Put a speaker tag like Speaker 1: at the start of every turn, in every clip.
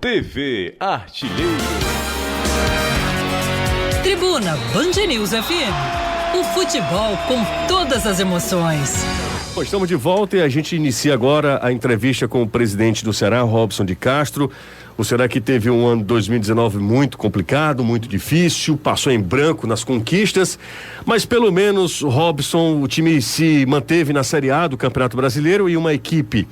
Speaker 1: TV Artilheiro.
Speaker 2: Tribuna Band News FM. O futebol com todas as emoções.
Speaker 3: Bom, estamos de volta e a gente inicia agora a entrevista com o presidente do Ceará, Robson de Castro. O Ceará que teve um ano 2019 muito complicado, muito difícil, passou em branco nas conquistas, mas pelo menos, Robson, o time se manteve na Série A do Campeonato Brasileiro e uma equipe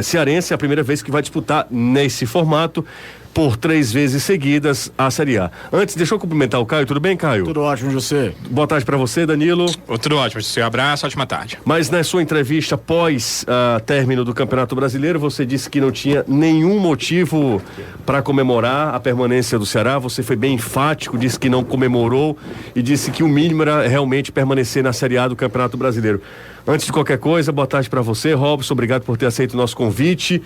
Speaker 3: cearense, é a primeira vez que vai disputar nesse formato, por 3 vezes seguidas a Série A. Antes, deixa eu cumprimentar o Caio. Tudo bem, Caio?
Speaker 4: Tudo ótimo, José.
Speaker 3: Boa tarde pra você, Danilo.
Speaker 5: Tudo ótimo, José. Abraço, ótima tarde.
Speaker 3: Mas na sua entrevista pós término do Campeonato Brasileiro, você disse que não tinha nenhum motivo para comemorar a permanência do Ceará. Você foi bem enfático, disse que não comemorou e disse que o mínimo era realmente permanecer na Série A do Campeonato Brasileiro. Antes de qualquer coisa, boa tarde para você, Robson. Obrigado por ter aceito o nosso convite.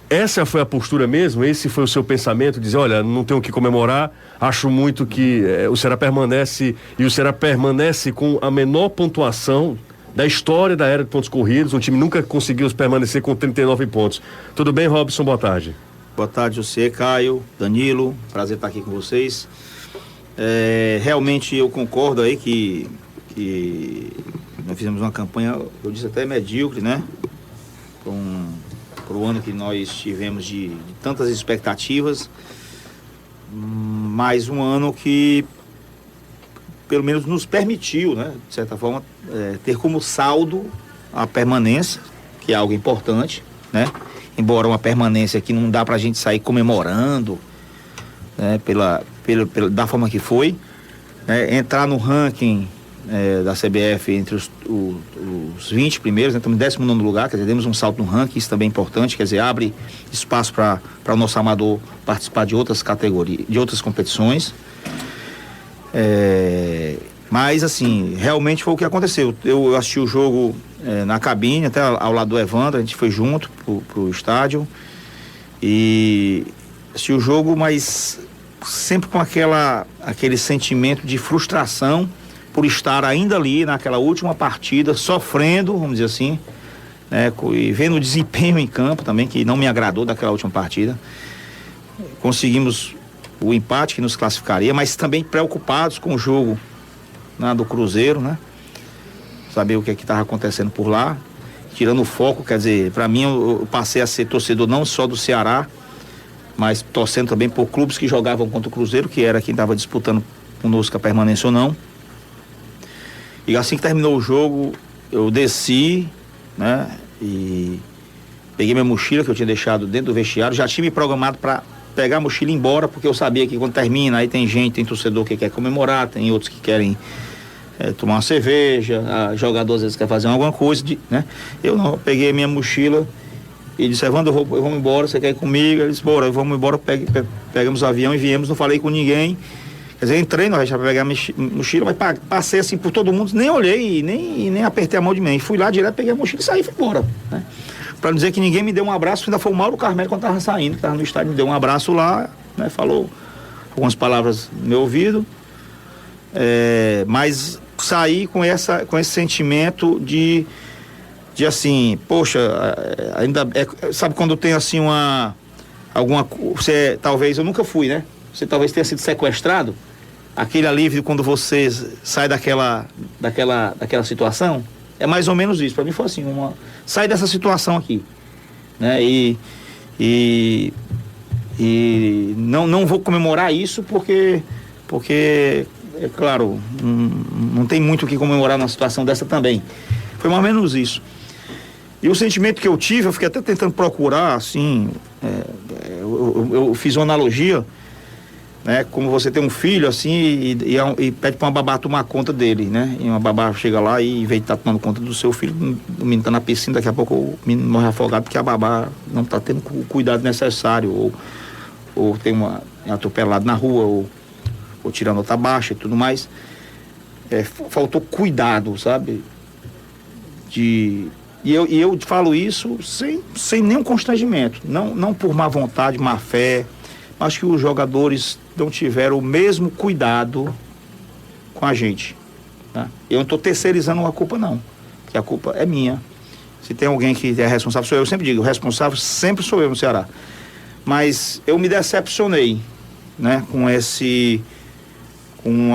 Speaker 3: Essa foi a postura mesmo? Esse foi o seu pensamento? Dizer, olha, não tenho o que comemorar, acho muito que o Ceará permanece, e o Ceará permanece com a menor pontuação da história da era de pontos corridos. Um time nunca conseguiu permanecer com 39 pontos. Tudo bem, Robson? Boa tarde.
Speaker 4: Boa tarde, você, Caio, Danilo. Prazer estar aqui com vocês. Realmente eu concordo aí que nós fizemos uma campanha, eu disse até medíocre, né? Para o ano que nós tivemos de tantas expectativas, mais um ano que pelo menos nos permitiu, né, de certa forma, ter como saldo a permanência, que é algo importante, né? Embora uma permanência que não dá para a gente sair comemorando, né, da forma que foi, né? Entrar no ranking da CBF entre os 20 primeiros, né? Estamos em 19º lugar, quer dizer, demos um salto no ranking, isso também é importante, quer dizer, abre espaço para o nosso amador participar de outras categorias, de outras competições. Mas assim, realmente foi o que aconteceu. Eu assisti o jogo na cabine, até ao lado do Evandro, a gente foi junto pro estádio e assisti o jogo, mas sempre com aquele sentimento de frustração por estar ainda ali naquela última partida, sofrendo, vamos dizer assim, né, e vendo o desempenho em campo também, que não me agradou daquela última partida. Conseguimos o empate que nos classificaria, mas também preocupados com o jogo, né, do Cruzeiro, né? Saber o que estava acontecendo por lá, tirando o foco, quer dizer, para mim eu passei a ser torcedor não só do Ceará, mas torcendo também por clubes que jogavam contra o Cruzeiro, que era quem estava disputando conosco a permanência ou não. E assim que terminou o jogo, eu desci, né, e peguei minha mochila que eu tinha deixado dentro do vestiário. Já tinha me programado para pegar a mochila e ir embora, porque eu sabia que quando termina, aí tem torcedor que quer comemorar, tem outros que querem tomar uma cerveja, jogador às vezes quer fazer alguma coisa, né? Eu não, peguei a minha mochila e disse, Evandro, eu vou embora, você quer ir comigo? Ele disse, bora, vamos embora, pegamos o avião e viemos, não falei com ninguém. Quer dizer, entrei no para pegar a mochila, mas passei assim por todo mundo, nem olhei, nem apertei a mão de ninguém. Fui lá direto, peguei a mochila e saí e fui embora, né? Pra não dizer que ninguém me deu um abraço, ainda foi o Mauro Carmelo quando tava saindo, que tava no estádio, me deu um abraço lá, né? Falou algumas palavras no meu ouvido, mas saí com esse sentimento de assim, poxa, ainda, sabe quando tem assim você, talvez, eu nunca fui, né? Você talvez tenha sido sequestrado, aquele alívio quando você sai daquela situação, é mais ou menos isso. Para mim foi assim, sai dessa situação aqui, né? E não vou comemorar isso porque é claro, não tem muito o que comemorar numa situação dessa também. Foi mais ou menos isso. E o sentimento que eu tive, eu fiquei até tentando procurar, assim, eu fiz uma analogia, né? Como você tem um filho assim e pede para uma babá tomar conta dele, né? E uma babá chega lá e em vez de estar tomando conta do seu filho, o menino está na piscina, daqui a pouco o menino morre afogado porque a babá não está tendo o cuidado necessário, ou tem atropelado na rua, ou tirando nota baixa e tudo mais. Faltou cuidado, sabe? E eu falo isso sem nenhum constrangimento, não por má vontade, má fé. Acho que os jogadores não tiveram o mesmo cuidado com a gente, né? Eu não estou terceirizando a culpa, não, porque a culpa é minha. Se tem alguém que é responsável, sou eu. Eu sempre digo, o responsável sempre sou eu no Ceará. Mas eu me decepcionei, né, com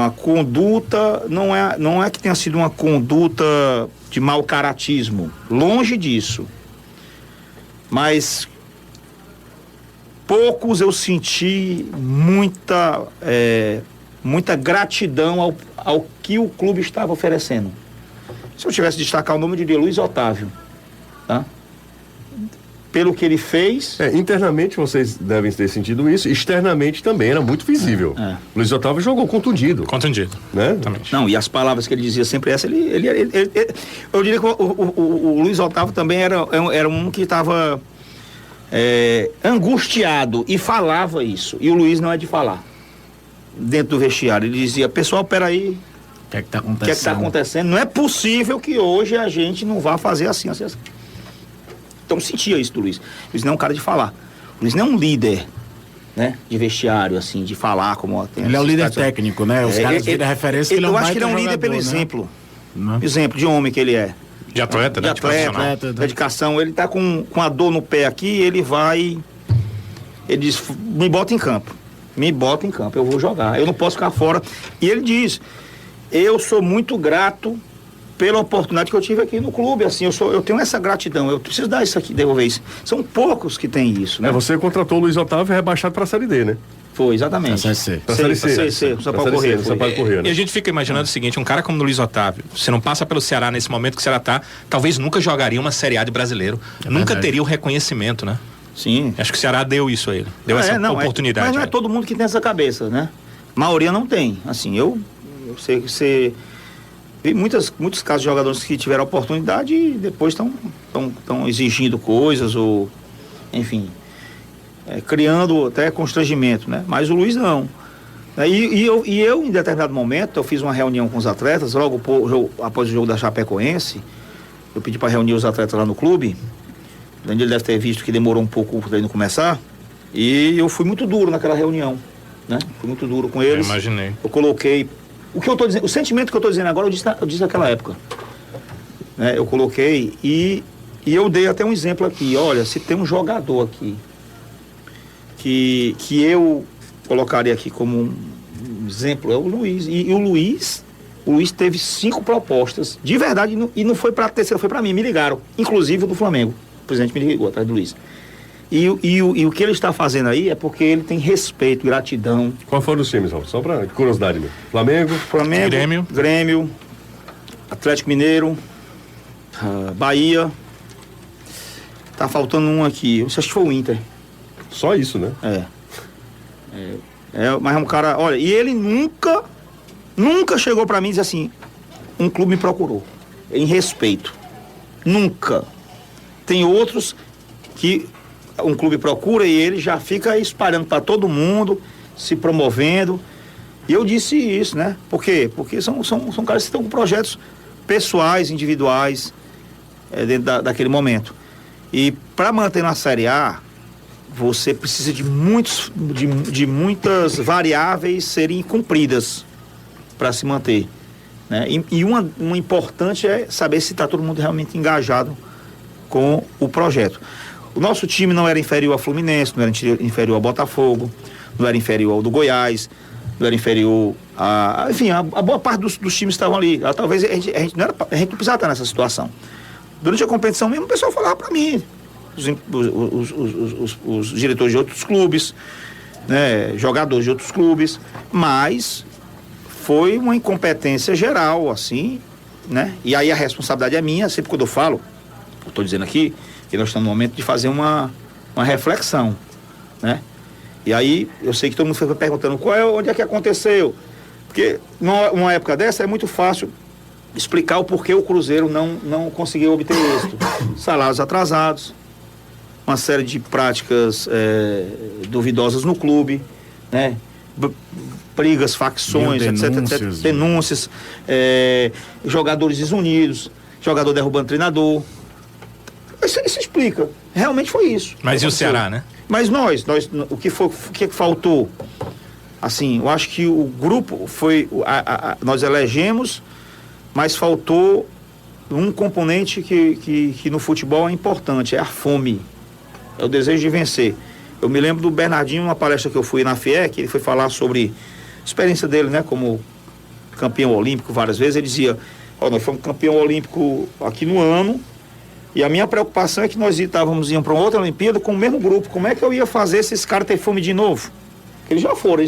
Speaker 4: a conduta, não é que tenha sido uma conduta de mau caratismo, longe disso, mas poucos eu senti muita gratidão ao que o clube estava oferecendo. Se eu tivesse de destacar o nome, eu diria Luiz Otávio, tá? Pelo que ele fez.
Speaker 3: Internamente vocês devem ter sentido isso, externamente também era muito visível. Luiz Otávio jogou contundido.
Speaker 5: Contundido.
Speaker 3: Né?
Speaker 5: Exatamente.
Speaker 4: Não, e as palavras que ele dizia sempre essa, eu diria que o Luiz Otávio também era um que estava angustiado e falava isso. E o Luiz não é de falar. Dentro do vestiário, ele dizia: pessoal, peraí,
Speaker 6: O que é que tá acontecendo?
Speaker 4: o que é que está acontecendo? Não é possível que hoje a gente não vá fazer assim, assim, assim. Então eu sentia isso do Luiz. O Luiz não é um cara de falar. O Luiz não é um líder, né, de vestiário, assim, de falar como...
Speaker 6: Ele é o líder técnico, né? Os caras viram a referência que ele é um
Speaker 4: eu acho que ele é um
Speaker 6: baita
Speaker 4: líder pelo
Speaker 6: jogador, né?
Speaker 4: exemplo.
Speaker 6: Não.
Speaker 4: Exemplo de homem que ele é.
Speaker 5: De atleta,
Speaker 4: De
Speaker 5: né? De profissional.
Speaker 6: atleta.
Speaker 4: dedicação. Ele tá com a dor no pé aqui, ele diz: me bota em campo. Me bota em campo, eu vou jogar. Eu não posso ficar fora. E ele diz: eu sou muito grato pela oportunidade que eu tive aqui no clube, assim, eu tenho essa gratidão, eu preciso dar isso aqui, devolver isso. São poucos que têm isso, né?
Speaker 3: Você contratou o Luiz Otávio rebaixado para a Série D, né?
Speaker 4: Foi, exatamente.
Speaker 6: Pra Série C.
Speaker 3: Pra Série C.
Speaker 4: o Sampaio Corrêa.
Speaker 3: O Sampaio Corrêa, né?
Speaker 5: E a gente fica imaginando o seguinte: um cara como o Luiz Otávio, você não passa pelo Ceará nesse momento que o Ceará tá, talvez nunca jogaria uma Série A de brasileiro, nunca
Speaker 6: verdade.
Speaker 5: teria o reconhecimento, né?
Speaker 4: Sim.
Speaker 5: Acho que o Ceará deu isso a ele, deu essa oportunidade.
Speaker 4: Mas não
Speaker 5: a
Speaker 4: é
Speaker 5: ele.
Speaker 4: todo mundo que tem essa cabeça, né? A maioria não tem. Assim, eu sei que você... Vi muitos casos de jogadores que tiveram oportunidade e depois estão exigindo coisas ou, enfim, criando até constrangimento, né? Mas o Luiz não. E eu, em determinado momento, eu fiz uma reunião com os atletas, logo após o jogo da Chapecoense, eu pedi para reunir os atletas lá no clube. Ele deve ter visto que demorou um pouco para ele começar, e eu fui muito duro naquela reunião, né? Fui muito duro com eles.
Speaker 5: Eu imaginei.
Speaker 4: Eu coloquei o que eu tô dizendo, o sentimento que eu tô dizendo agora, eu disse naquela época, né? Eu coloquei e eu dei até um exemplo aqui. Olha, se tem um jogador aqui que eu colocaria aqui como um exemplo, é o Luiz. E o Luiz teve 5 propostas de verdade, e não foi para a terceira, foi para mim. Me ligaram, inclusive o do Flamengo. O presidente me ligou atrás do Luiz. E o que ele está fazendo aí é porque ele tem respeito, gratidão.
Speaker 3: Qual foram os times, Raul? Só para curiosidade mesmo. Flamengo,
Speaker 4: Grêmio, Atlético Mineiro, Bahia. Tá faltando um aqui. Acho que foi o Inter.
Speaker 3: só isso, né?
Speaker 4: Mas é um cara, olha, e ele nunca chegou pra mim e disse assim: um clube me procurou, em respeito. Nunca. Tem outros que um clube procura e ele já fica espalhando para todo mundo, se promovendo. E eu disse isso, né? Por quê? Porque são caras que estão com projetos pessoais, individuais, dentro daquele momento. E para manter na Série A, você precisa de muitas variáveis serem cumpridas para se manter, né? E uma importante é saber se está todo mundo realmente engajado com o projeto. O nosso time não era inferior ao Fluminense, não era inferior ao Botafogo, não era inferior ao do Goiás, não era inferior a... Enfim, a boa parte dos times estavam ali. Talvez a gente não precisava estar nessa situação. Durante a competição mesmo, o pessoal falava para mim, os diretores de outros clubes, né, jogadores de outros clubes, mas foi uma incompetência geral, assim, né? E aí a responsabilidade é minha, sempre quando eu falo, eu estou dizendo aqui, que nós estamos no momento de fazer uma reflexão, né? E aí, eu sei que todo mundo fica perguntando, onde é que aconteceu? Porque numa época dessa é muito fácil explicar o porquê o Cruzeiro não conseguiu obter êxito. Salários atrasados, uma série de práticas duvidosas no clube, né? Brigas, facções, denúncias, jogadores desunidos, jogador derrubando treinador. Isso explica. Realmente foi isso.
Speaker 5: Mas e o Ceará, né?
Speaker 4: Mas nós o que faltou? Assim, eu acho que o grupo foi... nós elegemos, mas faltou um componente que no futebol é importante, é a fome. É o desejo de vencer. Eu me lembro do Bernardinho, uma palestra que eu fui na FIEC, ele foi falar sobre a experiência dele, né, como campeão olímpico várias vezes. Ele dizia, nós fomos campeão olímpico aqui no ano, e a minha preocupação é que nós iam para uma outra Olimpíada com o mesmo grupo. Como é que eu ia fazer esses caras ter fome de novo? Eles já foram.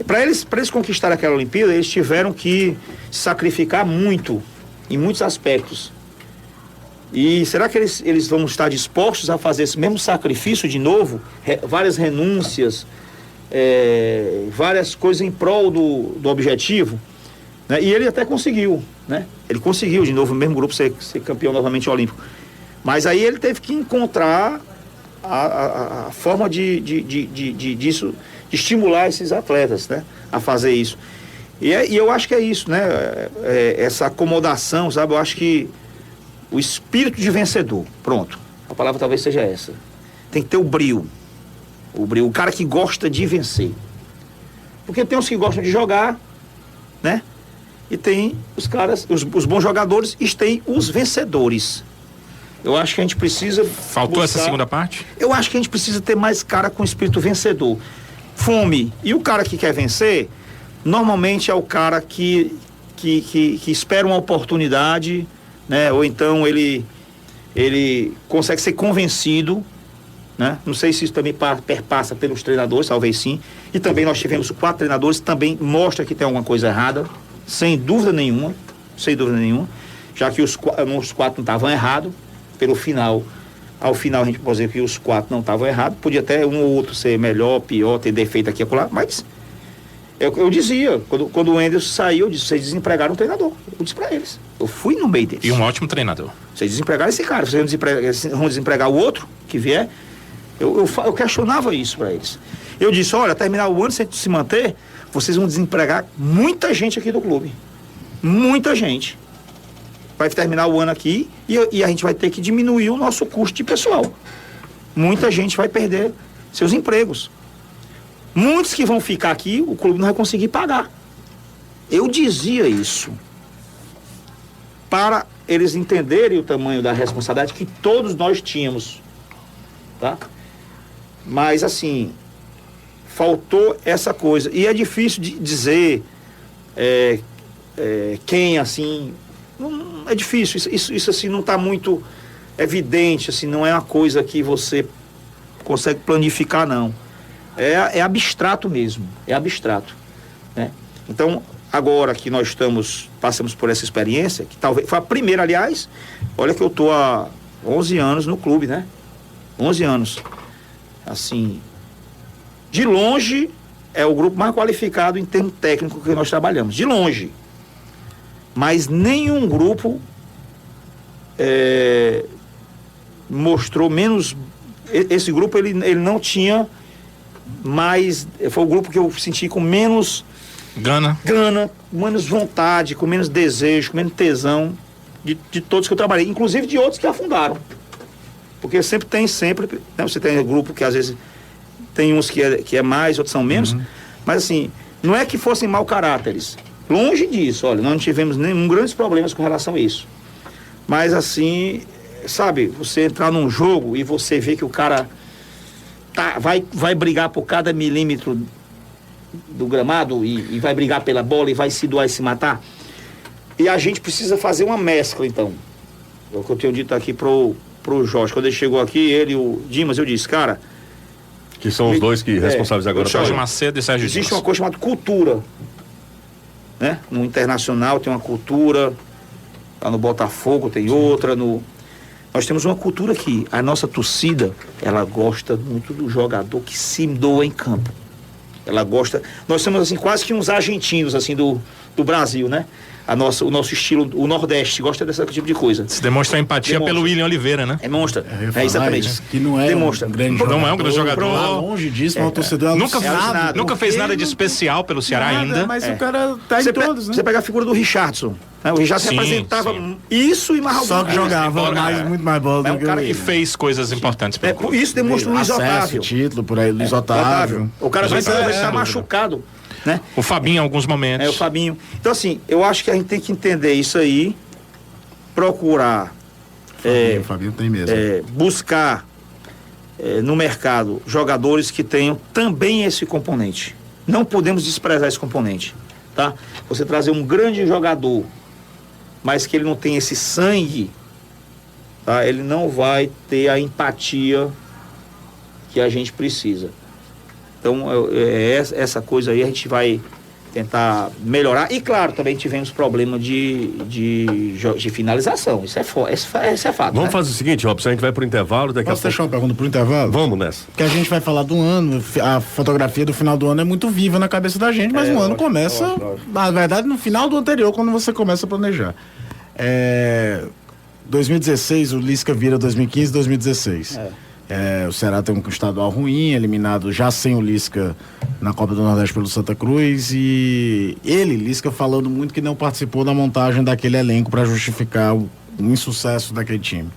Speaker 4: Para eles conquistarem aquela Olimpíada, eles tiveram que sacrificar muito, em muitos aspectos. E será que eles vão estar dispostos a fazer esse mesmo sacrifício de novo? Várias renúncias, várias coisas em prol do objetivo? Né? E ele até conseguiu, né? Ele conseguiu de novo, no mesmo grupo, ser campeão novamente olímpico. Mas aí ele teve que encontrar a forma disso, de estimular esses atletas, né, a fazer isso. E eu acho que é isso, né? Essa acomodação, sabe? Eu acho que o espírito de vencedor, pronto. A palavra talvez seja essa. Tem que ter o brio. O cara que gosta de vencer. Porque tem os que gostam de jogar, né? E tem os caras, os bons jogadores, e tem os vencedores. Eu acho que a gente precisa...
Speaker 5: Faltou essa segunda parte?
Speaker 4: Eu acho que a gente precisa ter mais cara com espírito vencedor. Fome. E o cara que quer vencer, normalmente é o cara que espera uma oportunidade, né? Ou então ele consegue ser convencido, né? Não sei se isso também perpassa pelos treinadores, talvez sim. E também nós tivemos 4 treinadores, também mostra que tem alguma coisa errada, sem dúvida nenhuma, já que os 4 não estavam errados. Ao final a gente pode dizer que os 4 não estavam errados, podia até um ou outro ser melhor, pior, ter defeito aqui e acolá, mas eu dizia, quando o Anderson saiu, eu disse, vocês desempregaram um treinador. Eu disse pra eles, eu fui no meio deles.
Speaker 5: E um ótimo treinador.
Speaker 4: Vocês desempregaram esse cara, vocês vão desempregar o outro que vier. Eu questionava isso pra eles. Eu disse, olha, terminar o ano sem se manter, vocês vão desempregar muita gente aqui do clube. Muita gente. Vai terminar o ano aqui e a gente vai ter que diminuir o nosso custo de pessoal. Muita gente vai perder seus empregos. Muitos que vão ficar aqui, o clube não vai conseguir pagar. Eu dizia isso para eles entenderem o tamanho da responsabilidade que todos nós tínhamos, tá? Mas assim, faltou essa coisa. E é difícil de dizer quem assim... É difícil, isso assim não está muito evidente, assim, não é uma coisa que você consegue planificar, não. É abstrato mesmo, né? Então, agora que nós passamos por essa experiência, que talvez foi a primeira, aliás, olha que eu estou há 11 anos no clube, né? 11 anos. Assim, de longe, é o grupo mais qualificado em termos técnicos que nós trabalhamos, de longe. Mas nenhum grupo mostrou menos... Esse grupo, ele não tinha mais... Foi o grupo que eu senti com menos...
Speaker 5: Gana,
Speaker 4: com menos vontade, com menos desejo, com menos tesão de todos que eu trabalhei. Inclusive de outros que afundaram. Porque sempre, né, você tem um grupo que às vezes tem uns que é mais, outros são menos. Uhum. Mas assim, não é que fossem mau caráteres. Longe disso, olha, nós não tivemos nenhum grandes problemas com relação a isso. Mas assim, sabe, você entrar num jogo e você vê que o cara vai brigar por cada milímetro do gramado e vai brigar pela bola e vai se doar e se matar. E a gente precisa fazer uma mescla, então. É o que eu tenho dito aqui pro Jorge. Quando ele chegou aqui, ele e o Dimas, eu disse, cara...
Speaker 3: Que são os dois que responsáveis agora.
Speaker 5: Jorge Macedo e Sérgio Dimas.
Speaker 4: Existe uma coisa chamada cultura. Né? No Internacional tem uma cultura, lá no Botafogo tem outra, nós temos uma cultura que a nossa torcida, ela gosta muito do jogador que se doa em campo. Ela gosta, nós somos assim quase que uns argentinos assim do Brasil, né? O nosso estilo, o Nordeste gosta desse tipo de coisa.
Speaker 5: Se demonstra empatia pelo William Oliveira, né?
Speaker 4: Demonstra. Exatamente.
Speaker 6: Isso, que não é
Speaker 4: demonstra.
Speaker 6: Um grande jogador.
Speaker 5: Não é um grande jogador.
Speaker 6: Tá longe disso, mas o torcedor
Speaker 5: nunca fez nada de especial pelo Ceará ainda.
Speaker 6: Mas o cara tá em todos, né?
Speaker 4: Você pega a figura do Richardson. Né? O Richardson representava isso e mais alguma
Speaker 6: coisa. Só que jogava muito mais bola do que
Speaker 5: o cara que fez coisas importantes pelo clube.
Speaker 4: Isso demonstra o Luiz Otávio.
Speaker 6: Título por aí, Luiz Otávio.
Speaker 4: O cara vai estar machucado. Né?
Speaker 5: O Fabinho em alguns momentos.
Speaker 4: O Fabinho. Então assim, eu acho que a gente tem que entender isso aí, procurar
Speaker 6: o Fabinho tem mesmo.
Speaker 4: Buscar no mercado jogadores que tenham também esse componente. Não podemos desprezar esse componente, tá? Você trazer um grande jogador, mas que ele não tem esse sangue, tá? Ele não vai ter a empatia que a gente precisa. Então, essa coisa aí a gente vai tentar melhorar. E, claro, também tivemos problema de finalização. Isso é fato.
Speaker 3: Vamos
Speaker 4: né?
Speaker 3: fazer o seguinte, Robson, a gente vai pro intervalo. Daqui
Speaker 6: Posso
Speaker 3: a
Speaker 6: deixar uma pergunta pro intervalo?
Speaker 3: Vamos nessa.
Speaker 6: Porque a gente vai falar do ano, a fotografia do final do ano é muito viva na cabeça da gente, mas o ano começa, na verdade, no final do anterior, quando você começa a planejar. 2016, o Lisca vira 2015, 2016. O Ceará tem um estadual ruim, eliminado já sem o Lisca na Copa do Nordeste pelo Santa Cruz, e Lisca, falando muito que não participou da montagem daquele elenco para justificar o insucesso daquele time.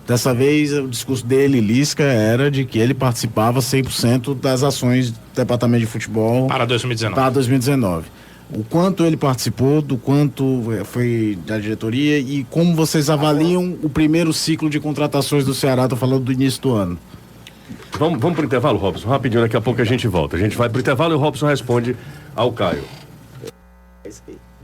Speaker 6: Dessa vez, o discurso dele, Lisca, era de que ele participava 100% das ações do Departamento de Futebol
Speaker 5: Para 2019.
Speaker 6: para 2019. O quanto ele participou, do quanto foi da diretoria e como vocês avaliam o primeiro ciclo de contratações do Ceará, tô falando do início do ano.
Speaker 3: Vamos pro intervalo, Robson, rapidinho, daqui a pouco a gente volta. A gente vai pro intervalo e o Robson responde ao Caio.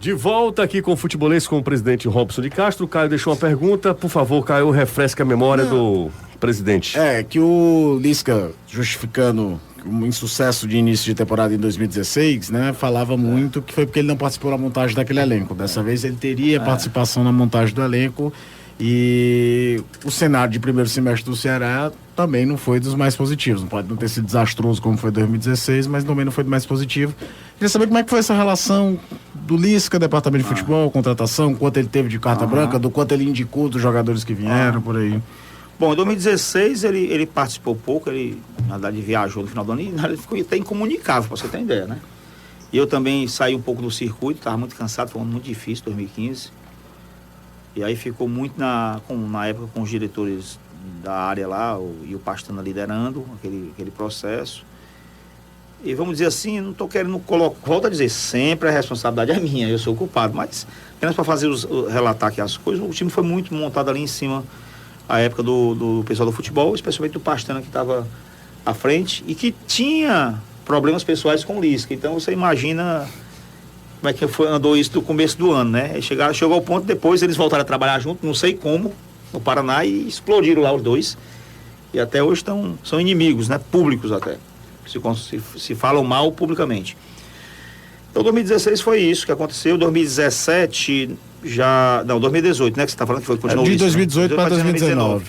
Speaker 3: De volta aqui com o Futebolês com o presidente Robson de Castro. O Caio deixou uma pergunta, por favor, Caio, refresca a memória do presidente.
Speaker 6: Que o Lisca, justificando um insucesso de início de temporada em 2016, né, falava muito que foi porque ele não participou da montagem daquele elenco. Dessa vez ele teria participação na montagem do elenco, e o cenário de primeiro semestre do Ceará também não foi dos mais positivos. Não pode não ter sido desastroso como foi 2016, mas também não foi do mais positivo. Queria saber como é que foi essa relação do Lisca, departamento de futebol, contratação, quanto ele teve de carta branca, do quanto ele indicou dos jogadores que vieram, por aí.
Speaker 4: Bom, em 2016 ele participou pouco, ele na verdade viajou no final do ano e ele ficou até incomunicável, pra você ter ideia, né? E eu também saí um pouco do circuito, estava muito cansado, foi um ano muito difícil, 2015. E aí ficou muito na época com os diretores da área lá, e o Pastana liderando aquele processo. E vamos dizer assim, não estou querendo colocar, volto a dizer, sempre a responsabilidade é minha, eu sou o culpado, mas apenas para relatar aqui as coisas, o time foi muito montado ali em cima, a época do pessoal do futebol, especialmente do Pastana, que estava à frente e que tinha problemas pessoais com o Lisca. Então você imagina como é que andou isso do começo do ano, né? Chegou ao ponto, depois eles voltaram a trabalhar junto, não sei como, no Paraná, e explodiram lá os dois. E até hoje são inimigos, né? Públicos até. Se falam mal publicamente. Então 2016 foi isso que aconteceu. 2017 2018, né? Que você está falando que foi continuou
Speaker 6: de 2018 para 2019.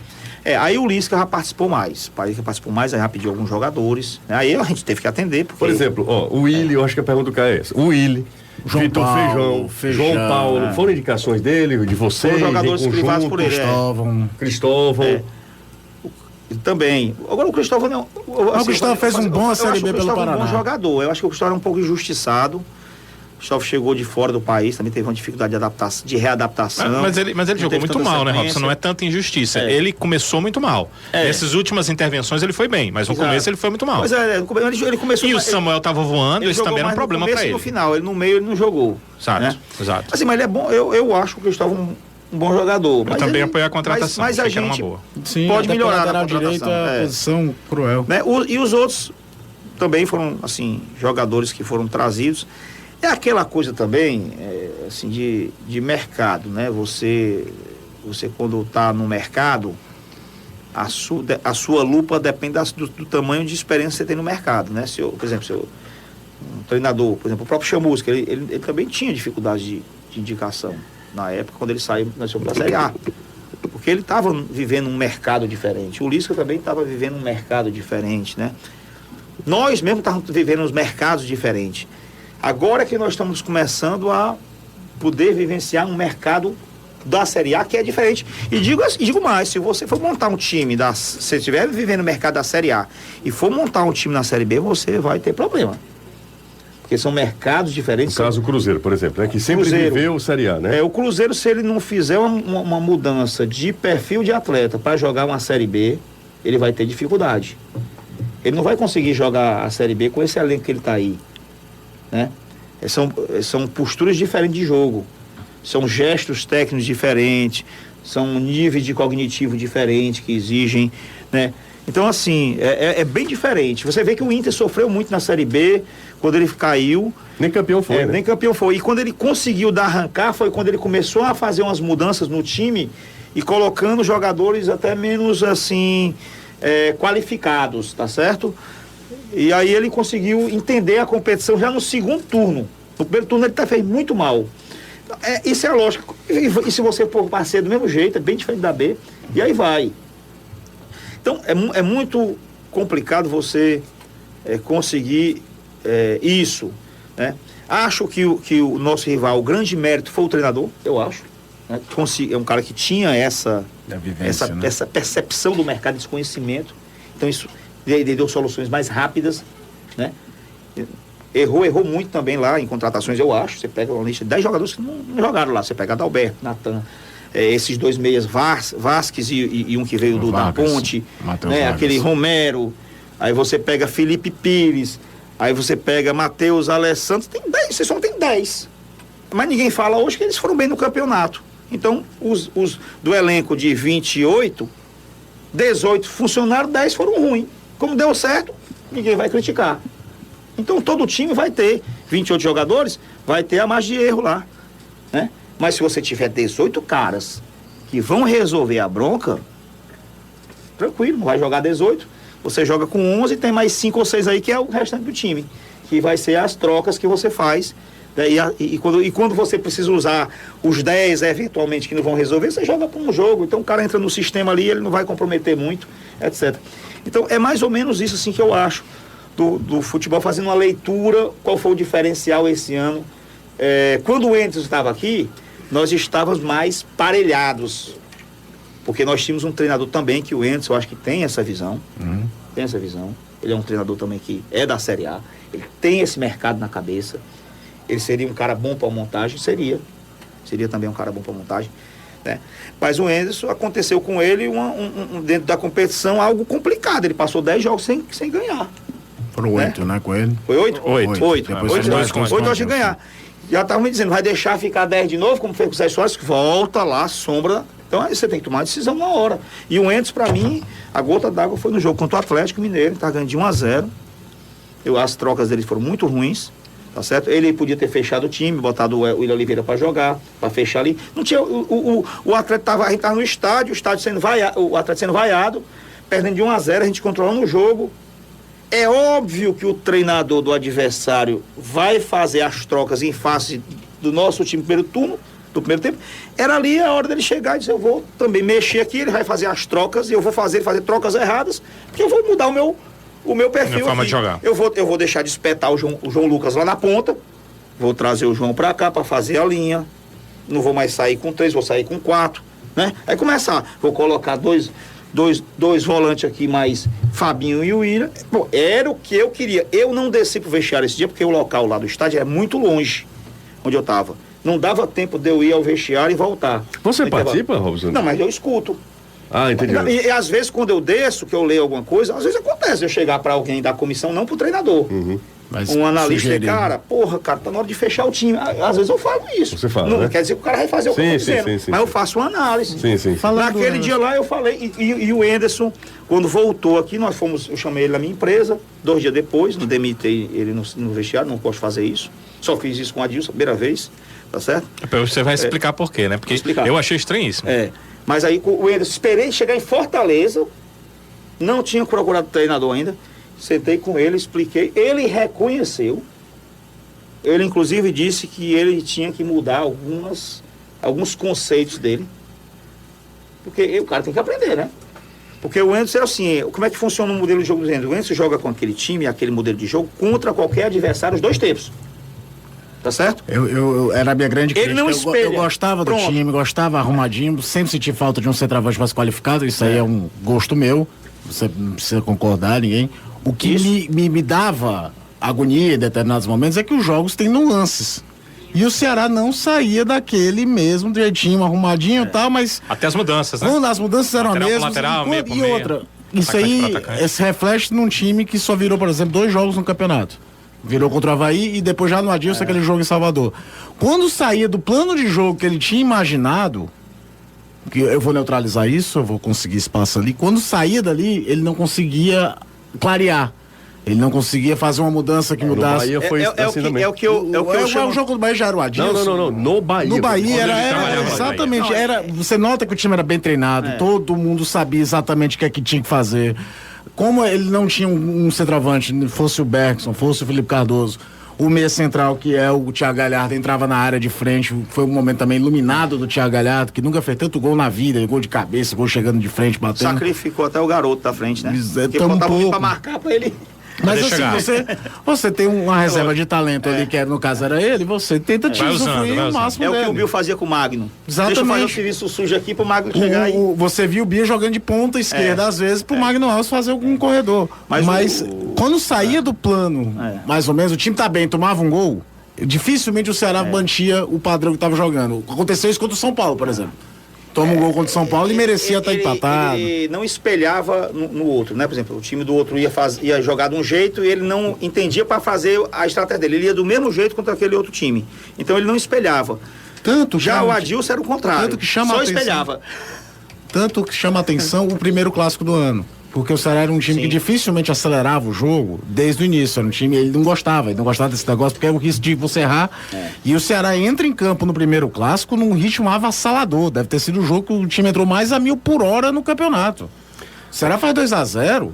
Speaker 4: Aí o Lisca já participou mais. Aí já pediu alguns jogadores. Né? Aí a gente teve que atender. Porque...
Speaker 3: Por exemplo, o Willi, eu acho que a pergunta do Caio é essa. O Willi, Vitor Feijão, João Paulo, foram indicações dele, de vocês,
Speaker 4: foram jogadores privados por ele.
Speaker 3: Cristóvão.
Speaker 4: Também. Agora o Cristóvão não.
Speaker 6: O Cristóvão fez um bom Série B pelo Paraná.
Speaker 4: Um bom jogador. Eu acho que o Cristóvão é um pouco injustiçado. O Cristóvão chegou de fora do país, também teve uma dificuldade de readaptação.
Speaker 5: Mas ele jogou muito mal, né, Robson? Não é tanta injustiça. Ele começou muito mal. Nessas últimas intervenções ele foi bem, mas no começo ele foi muito mal.
Speaker 4: Mas ele começou.
Speaker 5: E o Samuel estava voando, isso também era um problema para ele.
Speaker 4: No final, no meio ele não jogou.
Speaker 5: Exato.
Speaker 4: Assim, mas ele é bom. Eu acho que o Cristóvão um bom jogador.
Speaker 5: Eu também apoio a contratação.
Speaker 4: Mas a gente pode melhorar na
Speaker 6: direito a posição cruel.
Speaker 4: Né? E os outros também foram, assim, jogadores que foram trazidos. É aquela coisa também, assim, de mercado, né? Você quando está no mercado, a sua lupa depende do tamanho de experiência que você tem no mercado, né? Por exemplo, um treinador, por exemplo, o próprio Chamusca, ele também tinha dificuldade de indicação na época, quando ele saiu da Série A. Porque ele estava vivendo um mercado diferente. O Lisca também estava vivendo um mercado diferente, né? Nós mesmo estávamos vivendo uns mercados diferentes. Agora que nós estamos começando a poder vivenciar um mercado da Série A que é diferente. E digo mais, se você for montar um time, se você estiver vivendo o mercado da Série A e for montar um time na Série B, você vai ter problema. Porque são mercados diferentes.
Speaker 3: No caso do Cruzeiro, por exemplo, né? Que sempre viveu o Série A, né?
Speaker 4: O Cruzeiro, se ele não fizer uma mudança de perfil de atleta para jogar uma Série B, ele vai ter dificuldade. Ele não vai conseguir jogar a Série B com esse elenco que ele está aí. Né? São posturas diferentes de jogo, são gestos técnicos diferentes, são níveis de cognitivo diferentes que exigem, né? Então, assim, é bem diferente. Você vê que o Inter sofreu muito na Série B, quando ele caiu.
Speaker 3: Nem campeão foi, né?
Speaker 4: Nem campeão foi. E quando ele conseguiu arrancar, foi quando ele começou a fazer umas mudanças no time e colocando jogadores até menos, assim, qualificados, tá certo? E aí ele conseguiu entender a competição já no segundo turno. No primeiro turno ele fez muito mal. Isso é lógico. E se você for parceiro do mesmo jeito, é bem diferente da B, e aí vai. Então, é muito complicado você conseguir isso, né? Acho que o nosso rival, o grande mérito foi o treinador, eu acho. Né? É um cara que tinha essa percepção do mercado, esse conhecimento. Então, isso ele deu soluções mais rápidas, né? Errou muito também lá em contratações, eu acho. Você pega uma lista de 10 jogadores que não jogaram lá. Você pega Adalberto, Natan, esses 2 meias, Vasquez e um que veio da Ponte, né? Aquele Romero. Aí você pega Felipe Pires, aí você pega Matheus Alessandro. Tem 10, você só tem 10. Mas ninguém fala hoje que eles foram bem no campeonato. Então, os do elenco de 28, 18 funcionaram, 10 foram ruins. Como deu certo, ninguém vai criticar. Então todo time vai ter 28 jogadores, vai ter a margem de erro lá, né? Mas se você tiver 18 caras que vão resolver a bronca, tranquilo, não vai jogar 18, você joga com 11 e tem mais 5 ou 6 aí que é o restante do time, que vai ser as trocas que você faz, né? E quando você precisa usar os 10 eventualmente que não vão resolver, você joga para um jogo. Então o cara entra no sistema ali, ele não vai comprometer muito, etc. Então é mais ou menos isso assim que eu acho do futebol, fazendo uma leitura, qual foi o diferencial esse ano. Quando o Enzo estava aqui, nós estávamos mais parelhados, porque nós tínhamos um treinador também, que o Enzo, eu acho que tem essa visão, tem essa visão, ele é um treinador também que é da Série A, ele tem esse mercado na cabeça, ele seria um cara bom para montagem, seria também um cara bom para montagem, né? Mas o Enzo, aconteceu com ele dentro da competição algo complicado, ele passou 10 jogos sem ganhar.
Speaker 6: Foram 8, né, com ele?
Speaker 4: Foi 8? 8.
Speaker 6: Depois
Speaker 4: 8 nós de ganhar. Já estavam me dizendo, vai deixar ficar 10 de novo, como fez com o Zé Soares, que volta lá, sombra. Então aí você tem que tomar a decisão na hora. E o Enzo, pra mim, a gota d'água foi no jogo contra o Atlético Mineiro, tá ganhando de 1-0. As trocas dele foram muito ruins, tá certo? Ele podia ter fechado o time, botado o William Oliveira pra jogar, pra fechar ali. Não tinha, o Atlético a gente tava no estádio, o estádio sendo vaiado, o Atlético sendo vaiado, perdendo de 1-0, a gente controlando o jogo. É óbvio que o treinador do adversário vai fazer as trocas em face do nosso time do primeiro tempo. Era ali a hora dele chegar e dizer, eu vou também mexer aqui, ele vai fazer as trocas e eu vou fazer trocas erradas, porque eu vou mudar o meu perfil.
Speaker 5: Minha forma
Speaker 4: aqui.
Speaker 5: De jogar.
Speaker 4: Eu vou deixar de espetar o João Lucas lá na ponta, vou trazer o João pra cá pra fazer a linha, não vou mais sair com 3, vou sair com 4, né? Aí começar, vou colocar dois volantes aqui, mais Fabinho e o William. Bom, era o que eu queria. Eu não desci pro vestiário esse dia, porque o local lá do estádio é muito longe, onde eu tava. Não dava tempo de eu ir ao vestiário e voltar.
Speaker 3: Você participa, Robson?
Speaker 4: Não, mas eu escuto.
Speaker 3: Ah, entendi.
Speaker 4: E às vezes, quando eu desço, que eu leio alguma coisa, às vezes acontece eu chegar para alguém da comissão, não pro treinador. Um analista, cara, tá na hora de fechar o time. Às vezes eu falo isso.
Speaker 3: Você fala,
Speaker 4: não
Speaker 3: né?
Speaker 4: Quer dizer que o cara vai fazer o que eu tô dizendo.
Speaker 3: Sim,
Speaker 4: mas eu faço uma análise.
Speaker 3: Sim.
Speaker 4: Naquele dia lá eu falei, e o Anderson, quando voltou aqui, eu chamei ele na minha empresa, 2 dias depois, não demitei ele no vestiário, não posso fazer isso. Só fiz isso com a Adilson, primeira vez, tá certo?
Speaker 5: Você vai explicar por quê, né? Porque eu achei estranhíssimo.
Speaker 4: Mas aí o Anderson, esperei chegar em Fortaleza, não tinha procurado treinador ainda, sentei com ele, expliquei, ele reconheceu, ele inclusive disse que ele tinha que mudar alguns conceitos dele, porque o cara tem que aprender, né? Porque o Enzo é assim, como é que funciona o modelo de jogo do Enzo? O Enzo joga com aquele time, aquele modelo de jogo, contra qualquer adversário os 2 tempos. Tá certo?
Speaker 6: Eu era a minha grande crítica.
Speaker 4: Ele não espelha.
Speaker 6: Eu gostava do time, gostava arrumadinho, sempre senti falta de um centroavante mais qualificado, isso aí é um gosto meu, você não precisa concordar, ninguém. O que me dava agonia em determinados momentos é que os jogos têm nuances. E o Ceará não saía daquele mesmo jeitinho, arrumadinho e tal, mas...
Speaker 5: Até as mudanças, né?
Speaker 6: As mudanças eram as mesmas.
Speaker 5: Lateral,
Speaker 6: e outra, isso aí se reflete num time que só virou, por exemplo, 2 jogos no campeonato. Virou contra o Avaí e depois já no Adilson aquele jogo em Salvador. Quando saía do plano de jogo que ele tinha imaginado, que eu vou neutralizar isso, eu vou conseguir espaço ali. Quando saía dali, ele não conseguia clarear. Ele não conseguia fazer uma mudança que mudasse.
Speaker 3: No Bahia foi assim também.
Speaker 6: O jogo do Bahia já era o Adilson.
Speaker 3: Não. No Bahia.
Speaker 6: No Bahia era exatamente. Você nota que o time era bem treinado, todo mundo sabia exatamente o que é que tinha que fazer. Como ele não tinha um centroavante, fosse o Bergson, fosse o Felipe Cardoso, o meia central, que é o Thiago Galhardo, entrava na área de frente. Foi um momento também iluminado do Thiago Galhardo, que nunca fez tanto gol na vida, gol de cabeça, gol chegando de frente, batendo.
Speaker 4: Sacrificou até o garoto da frente, né?
Speaker 6: Porque botava
Speaker 4: um pra marcar pra ele.
Speaker 6: Mas assim, você tem uma reserva de talento ali, que no caso era ele, você tenta te usufruir o máximo dele.
Speaker 4: É o que o Bill fazia com o Magno.
Speaker 6: Exatamente.
Speaker 4: Deixa eu fazer o serviço sujo aqui pro Magno chegar aí.
Speaker 6: Você viu o Bill jogando de ponta esquerda, às vezes, pro Magno Alves fazer algum corredor. Mas quando saía do plano, mais ou menos, o time tá bem, tomava um gol, dificilmente o Ceará mantinha o padrão que tava jogando. Aconteceu isso contra o São Paulo, por exemplo. Toma um gol contra o São Paulo e merecia estar empatado.
Speaker 4: Ele não espelhava no outro, né? Por exemplo, o time do outro ia jogar de um jeito e ele não entendia para fazer a estratégia dele. Ele ia do mesmo jeito contra aquele outro time. Então ele não espelhava. Já o Adilson era o contrário.
Speaker 6: Tanto que chama
Speaker 4: só
Speaker 6: atenção,
Speaker 4: espelhava.
Speaker 6: Tanto que chama a atenção o primeiro clássico do ano. Porque o Ceará era um time que dificilmente acelerava o jogo desde o início. Era um time, ele não gostava desse negócio, porque é o risco de você errar. E o Ceará entra em campo no primeiro clássico num ritmo avassalador. Deve ter sido o jogo que o time entrou mais a 1000 por hora no campeonato. O Ceará faz 2-0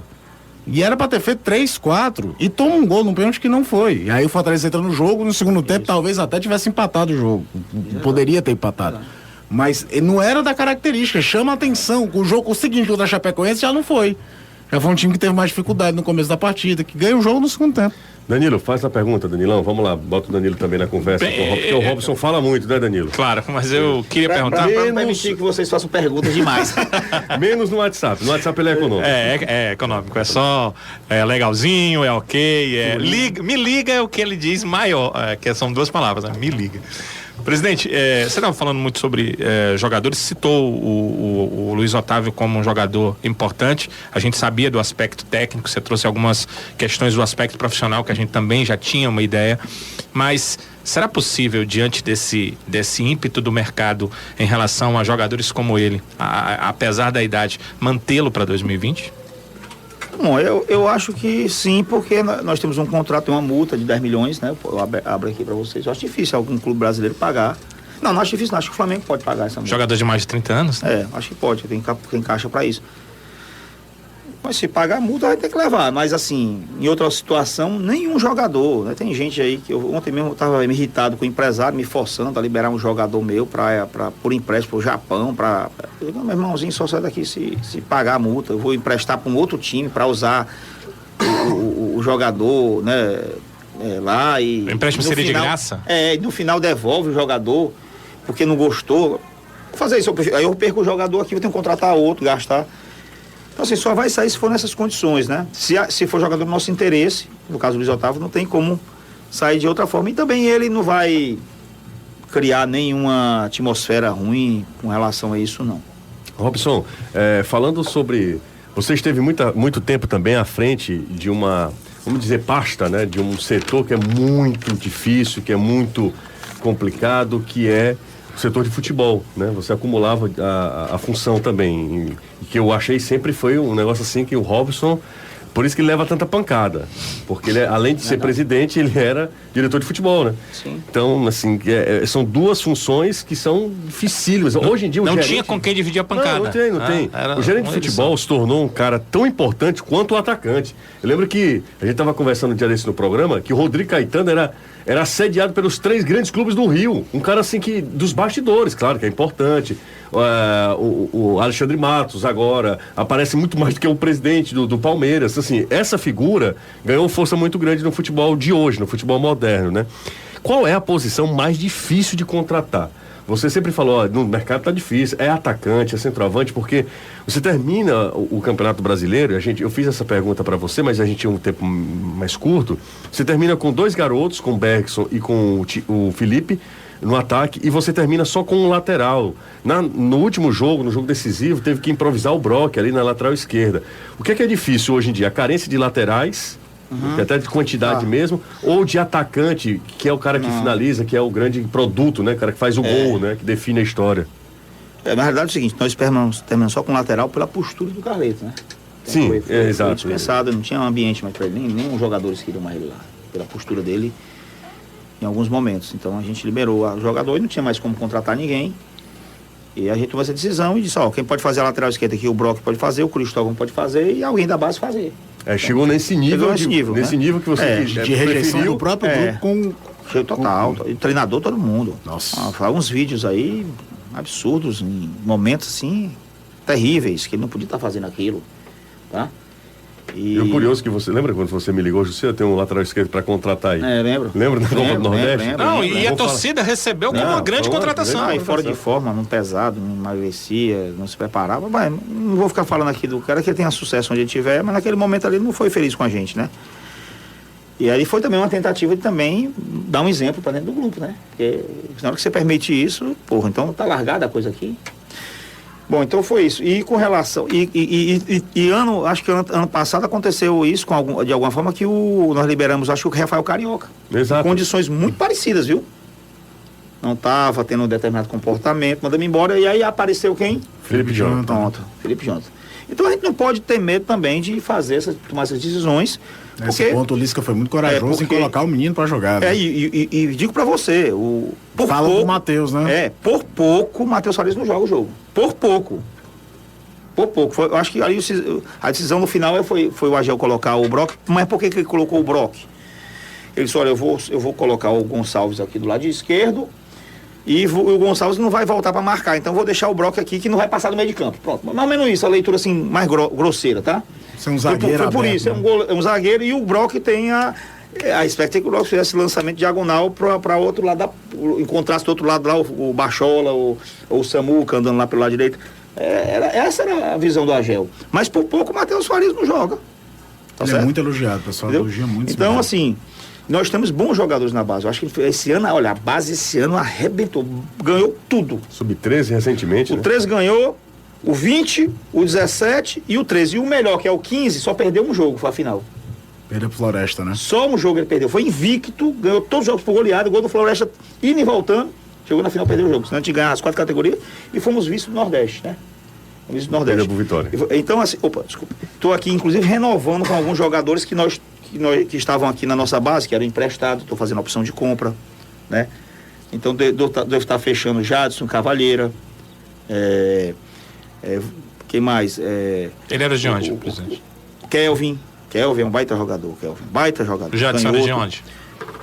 Speaker 6: e era pra ter feito 3-4 e toma um gol num pênalti que não foi. E aí o Fortaleza entra no jogo, no segundo tempo talvez até tivesse empatado o jogo. Poderia ter empatado. Mas não era da característica, chama a atenção. O jogo seguinte contra a Chapecoense já não foi. Já foi um time que teve mais dificuldade no começo da partida, que ganha o jogo no segundo tempo.
Speaker 3: Danilo, faz a pergunta, Danilão. Vamos lá, bota o Danilo também na conversa. Porque o Robson fala muito, né, Danilo?
Speaker 5: Claro, mas eu queria perguntar.
Speaker 4: Pra não permitir que vocês façam perguntas demais.
Speaker 3: Menos no WhatsApp. No WhatsApp ele é econômico.
Speaker 5: É econômico. É só legalzinho, é ok. Me liga é o que ele diz maior. Que são 2 palavras, né? Me liga. Presidente, você estava falando muito sobre jogadores, citou o Luiz Otávio como um jogador importante. A gente sabia do aspecto técnico, você trouxe algumas questões do aspecto profissional que a gente também já tinha uma ideia, mas será possível, diante desse ímpeto do mercado em relação a jogadores como ele, apesar da idade, mantê-lo para 2020?
Speaker 4: Bom, eu acho que sim, porque nós temos um contrato e uma multa de 10 milhões, né? Eu abro aqui para vocês. Eu acho difícil algum clube brasileiro pagar. Não acho difícil, não. Acho que o Flamengo pode pagar essa multa.
Speaker 5: Jogador de mais de 30 anos?
Speaker 4: Acho que pode, tem caixa para isso. Mas se pagar a multa, vai ter que levar. Mas assim, em outra situação, nenhum jogador, né? Tem gente aí que ontem mesmo eu estava me irritado com o empresário, me forçando a liberar um jogador meu por empréstimo pro Japão, meu irmãozinho, só sai daqui se pagar a multa. Eu vou emprestar para um outro time para usar o jogador, né? Lá e...
Speaker 5: O empréstimo seria de graça?
Speaker 4: No final devolve o jogador, porque não gostou. Vou fazer isso, aí eu perco o jogador aqui, vou ter que contratar outro, gastar. Então, assim, só vai sair se for nessas condições, né? Se for jogador do nosso interesse, no caso do Luiz Otávio, não tem como sair de outra forma. E também ele não vai criar nenhuma atmosfera ruim com relação a isso, não.
Speaker 3: Robson, falando sobre... Você esteve muito tempo também à frente de uma, vamos dizer, pasta, né? De um setor que é muito difícil, que é muito complicado, que é o setor de futebol, né? Você acumulava a função também, e que eu achei sempre foi um negócio assim que o Robson, por isso que ele leva tanta pancada, porque ele, além de ser presidente, ele era diretor de futebol, né?
Speaker 4: Sim.
Speaker 3: Então, assim, são 2 funções que são dificílimas. Hoje em dia
Speaker 5: não tinha com quem dividir a pancada.
Speaker 3: Não tem. O gerente de futebol se tornou um cara tão importante quanto o atacante. Eu lembro que a gente estava conversando um dia desse no programa, que o Rodrigo Caetano era assediado pelos 3 grandes clubes do Rio. Um cara assim que, dos bastidores, claro que é importante. O Alexandre Matos agora aparece muito mais do que o presidente do Palmeiras. Assim, essa figura ganhou força muito grande no futebol de hoje, no futebol moderno, né? Qual é a posição mais difícil de contratar? Você sempre falou, no mercado tá difícil, é atacante, é centroavante, porque você termina o Campeonato Brasileiro, eu fiz essa pergunta para você, mas a gente tinha um tempo mais curto, você termina com 2 garotos, com o Bergson e com o Felipe, no ataque, e você termina só com um lateral. No último jogo, no jogo decisivo, teve que improvisar o Brock ali na lateral esquerda. O que é difícil hoje em dia? A carência de laterais, até de quantidade mesmo, ou de atacante, que é o cara que finaliza, que é o grande produto, né? O cara que faz o gol, né? Que define a história.
Speaker 4: Na realidade é o seguinte, nós terminamos só com o lateral pela postura do Carleto, né?
Speaker 3: Sim,
Speaker 4: foi
Speaker 3: exato.
Speaker 4: dispensado, não tinha um ambiente mais para ele, nem os jogadores queriam mais ele lá, pela postura dele em alguns momentos. Então a gente liberou o jogador e não tinha mais como contratar ninguém. E a gente tomou essa decisão e disse, quem pode fazer a lateral esquerda aqui, o Brock pode fazer, o Cristóvão pode fazer e alguém da base fazer.
Speaker 3: Chegou nesse nível,
Speaker 4: nesse
Speaker 3: nível que você
Speaker 6: de rejeição do próprio grupo com...
Speaker 4: Cheio total, o treinador, todo mundo.
Speaker 6: Nossa.
Speaker 4: Fala uns vídeos aí absurdos, em momentos assim, terríveis, que ele não podia estar fazendo aquilo, tá?
Speaker 3: E o curioso que você lembra quando você me ligou, José, tem um lateral esquerdo para contratar aí?
Speaker 4: Lembro.
Speaker 3: Lembra da Copa do Nordeste?
Speaker 5: Não, e a torcida recebeu como uma grande contratação.
Speaker 4: Aí fora de forma, não pesado, não emagrecia, não se preparava. Mas não vou ficar falando aqui do cara que ele tenha sucesso onde ele estiver, mas naquele momento ali ele não foi feliz com a gente, né? E aí foi também uma tentativa de também dar um exemplo para dentro do grupo, né? Porque na hora que você permite isso, então tá largada a coisa aqui. Bom, então foi isso. E com relação. Acho que ano passado aconteceu isso de alguma forma que nós liberamos, acho que o Rafael Carioca.
Speaker 3: Exato.
Speaker 4: Condições muito parecidas, viu? Não estava tendo um determinado comportamento, mandamos embora, e aí apareceu quem?
Speaker 3: Felipe Jonathan.
Speaker 4: Pronto, Felipe Jonathan. Então a gente não pode ter medo também de tomar essas decisões.
Speaker 6: Nesse ponto o Lisca foi muito corajoso em colocar o menino para jogar. Né?
Speaker 4: E digo para você,
Speaker 6: fala do Matheus, né?
Speaker 4: Por pouco o Matheus Farias não joga o jogo. Por pouco. Eu acho que aí a decisão no final foi o Agel colocar o Brock. Mas por que ele colocou o Brock? Ele disse, olha, eu vou colocar o Gonçalves aqui do lado esquerdo e o Gonçalves não vai voltar para marcar. Então eu vou deixar o Brock aqui que não vai passar do meio de campo. Pronto. Mais ou menos isso, a leitura assim, mais grosseira, tá?
Speaker 6: Você é um zagueiro
Speaker 4: foi por isso, é um zagueiro e o Brock tem a expectativa que o Brock fizesse lançamento diagonal para outro lado, encontrasse do outro lado lá o Bachola ou o Samuca andando lá pelo lado direito. Essa era a visão do Agel. Mas por pouco o Matheus Farias não joga. Tá
Speaker 6: Ele
Speaker 4: certo?
Speaker 6: é muito elogiado, pessoal.
Speaker 4: Entendeu?
Speaker 6: Elogia muito.
Speaker 4: Então, assim, nós temos bons jogadores na base. Eu acho que esse ano, olha, a base esse ano arrebentou, ganhou tudo.
Speaker 3: Sub-13 recentemente,
Speaker 4: O
Speaker 3: né?
Speaker 4: 13 ganhou, o 20, o 17 e o 13. E o melhor, que é o 15, só perdeu um jogo, foi a final.
Speaker 6: Perdeu pro Floresta, né?
Speaker 4: Só um jogo ele perdeu. Foi invicto, ganhou todos os jogos por goleada, gol do Floresta indo e voltando. Chegou na final, perdeu o jogo. Senão a gente ganhar as 4 categorias e fomos vice do Nordeste, né? Fomos vice do Nordeste.
Speaker 3: Perdeu pro Vitória.
Speaker 4: Então, assim, desculpa. Estou aqui, inclusive, renovando com alguns jogadores que estavam aqui na nossa base, que eram emprestados. Estou fazendo a opção de compra, né? Então, devo estar fechando Jadson, Cavalheira. Quem mais?
Speaker 5: Ele era de onde, presidente?
Speaker 4: Kelvin é um baita jogador, baita jogador.
Speaker 5: O Jadson era de onde?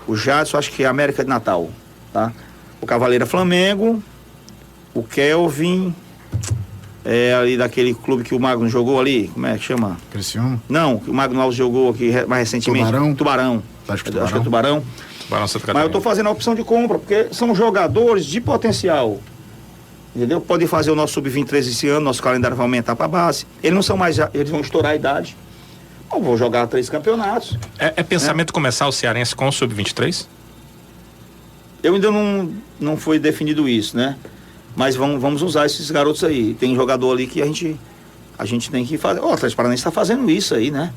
Speaker 4: O Jadson, acho que é América de Natal, tá? O Cavaleira Flamengo, o Kelvin, ali daquele clube que o Magno jogou ali, como é que chama?
Speaker 6: Criciúma?
Speaker 4: Não, que o Magno Alves jogou aqui mais recentemente.
Speaker 6: Tubarão.
Speaker 4: Acho que é Tubarão.
Speaker 5: Tubarão Santa Catarina.
Speaker 4: Mas eu tô fazendo a opção de compra, porque são jogadores de potencial. Entendeu? Podem fazer o nosso Sub-23 esse ano, nosso calendário vai aumentar para base. Eles não são mais, eles vão estourar a idade. Eu vou jogar 3 campeonatos.
Speaker 5: É pensamento começar o Cearense com o Sub-23?
Speaker 4: Eu ainda não foi definido isso, né? Mas vamos usar esses garotos aí. Tem jogador ali que a gente tem que fazer. O Atlético Paranaense está fazendo isso aí, né?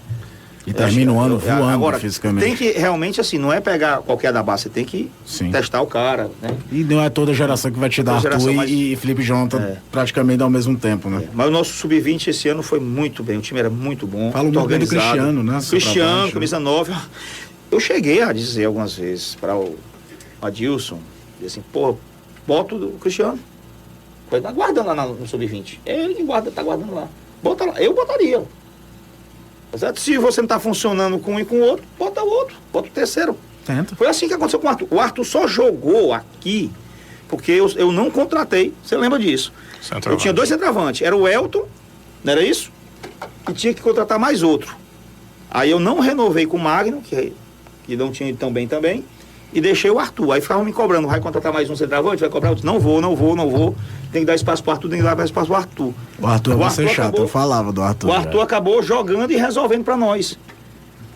Speaker 6: E termina o ano voando
Speaker 4: agora,
Speaker 6: fisicamente.
Speaker 4: Tem que realmente, assim, não é pegar qualquer da base, você tem que testar o cara, né?
Speaker 6: E não é toda geração que vai te dar Arthur e Felipe Jonathan praticamente ao mesmo tempo, né?
Speaker 4: Mas o nosso Sub-20 esse ano foi muito bem, o time era muito bom.
Speaker 6: Fala muito bem do Cristiano, né?
Speaker 4: Cristiano, camisa 9. Eu cheguei a dizer algumas vezes para o Adilson, assim, bota o Cristiano. Foi guardando lá no Sub-20. É ele que tá guardando lá. Bota lá, eu botaria. Certo? Se você não está funcionando com um e com o outro, bota o outro, bota o terceiro.
Speaker 6: Tenta.
Speaker 4: Foi assim que aconteceu com o Arthur. O Arthur só jogou aqui porque eu não contratei. Você lembra disso? Eu tinha 2 centroavantes. Era o Elton, não era isso? E tinha que contratar mais outro. Aí eu não renovei com o Magno, que não tinha ido tão bem também, e deixei o Arthur. Aí ficava me cobrando, vai contratar mais um centroavante, vai cobrar outro. Não vou. Tem que dar espaço para o Arthur, tem que dar espaço para o Arthur.
Speaker 6: O Arthur vai ser chato, eu falava do Arthur.
Speaker 4: O Arthur acabou jogando e resolvendo para nós.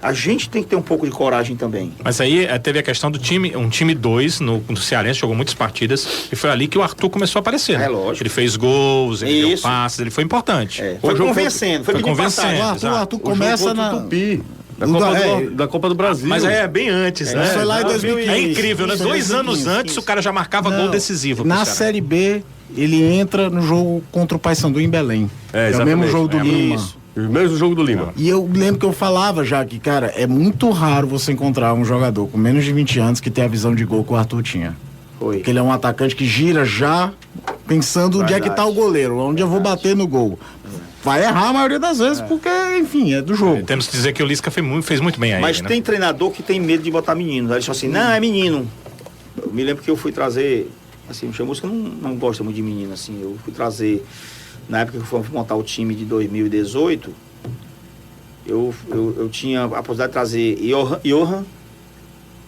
Speaker 4: A gente tem que ter um pouco de coragem também.
Speaker 5: Mas aí teve a questão do time, um time 2 no Cearense, jogou muitas partidas, e foi ali que o Arthur começou a aparecer.
Speaker 4: É lógico.
Speaker 5: Ele fez gols, ele deu passes, ele foi importante.
Speaker 4: Foi convencendo, foi
Speaker 5: convencendo.
Speaker 6: O Arthur começa
Speaker 3: na Tupi. Da Copa do Brasil.
Speaker 5: Mas é bem antes, né?
Speaker 6: Isso foi lá em 2015.
Speaker 5: É incrível, né?
Speaker 6: Isso foi
Speaker 5: 2 anos
Speaker 6: 2015.
Speaker 5: antes o cara já marcava gol decisivo. pro
Speaker 6: Na
Speaker 5: Ceará.
Speaker 6: Série B, ele entra no jogo contra o Paysandu em Belém.
Speaker 3: É,
Speaker 6: o
Speaker 3: exatamente.
Speaker 6: mesmo jogo do Lima.
Speaker 4: Isso.
Speaker 3: Mesmo jogo do Lima.
Speaker 6: E eu lembro que eu falava já que, cara, é muito raro você encontrar um jogador com menos de 20 anos que tem a visão de gol que o Arthur tinha.
Speaker 4: Foi.
Speaker 6: Porque ele é um atacante que gira já pensando onde é que tá o goleiro, onde eu vou bater no gol. Vai errar a maioria das vezes, porque, enfim, é do jogo.
Speaker 5: Temos que dizer que o Lisca fez muito bem aí.
Speaker 4: Mas
Speaker 5: né?
Speaker 4: tem treinador que tem medo de botar menino. Aí eles falam assim, não, é menino. Eu me lembro que eu fui trazer, assim, o Chamusca não gosta muito de menino, assim. Eu fui trazer, na época que fomos montar o time de 2018, eu tinha a possibilidade de trazer Johan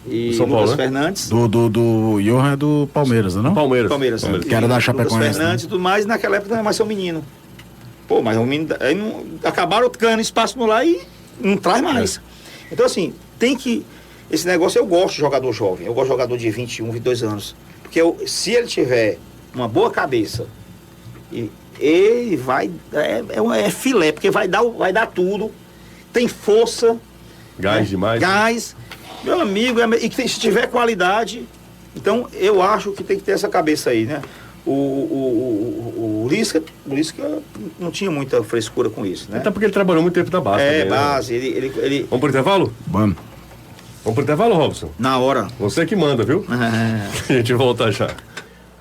Speaker 4: e
Speaker 3: São Paulo,
Speaker 4: Lucas
Speaker 3: né?
Speaker 4: Fernandes.
Speaker 6: Do Johan é do Palmeiras, não?
Speaker 3: Palmeiras.
Speaker 6: Que era da
Speaker 4: Lucas
Speaker 6: Chapecoense,
Speaker 4: Fernandes e tudo mais, e naquela época não é mais ser um menino. Pô, mas o menino, aí não, acabaram ganhando espaço no lá e não traz mais. Então, assim, tem que... Esse negócio, eu gosto de jogador jovem. Eu gosto de jogador de 21, 22 anos. Porque se ele tiver uma boa cabeça, ele vai... É filé, porque vai dar tudo. Tem força.
Speaker 3: Gás demais.
Speaker 4: Gás. Meu amigo, e que se tiver qualidade... Então, eu acho que tem que ter essa cabeça aí, né? O Lisca não tinha muita frescura com isso, né?
Speaker 3: Até porque ele trabalhou muito tempo na base. também, né?
Speaker 4: Base, ele...
Speaker 3: Vamos pro intervalo?
Speaker 6: Vamos.
Speaker 3: Vamos pro intervalo, Robson?
Speaker 4: Na hora.
Speaker 3: Você que manda, viu? A gente volta já.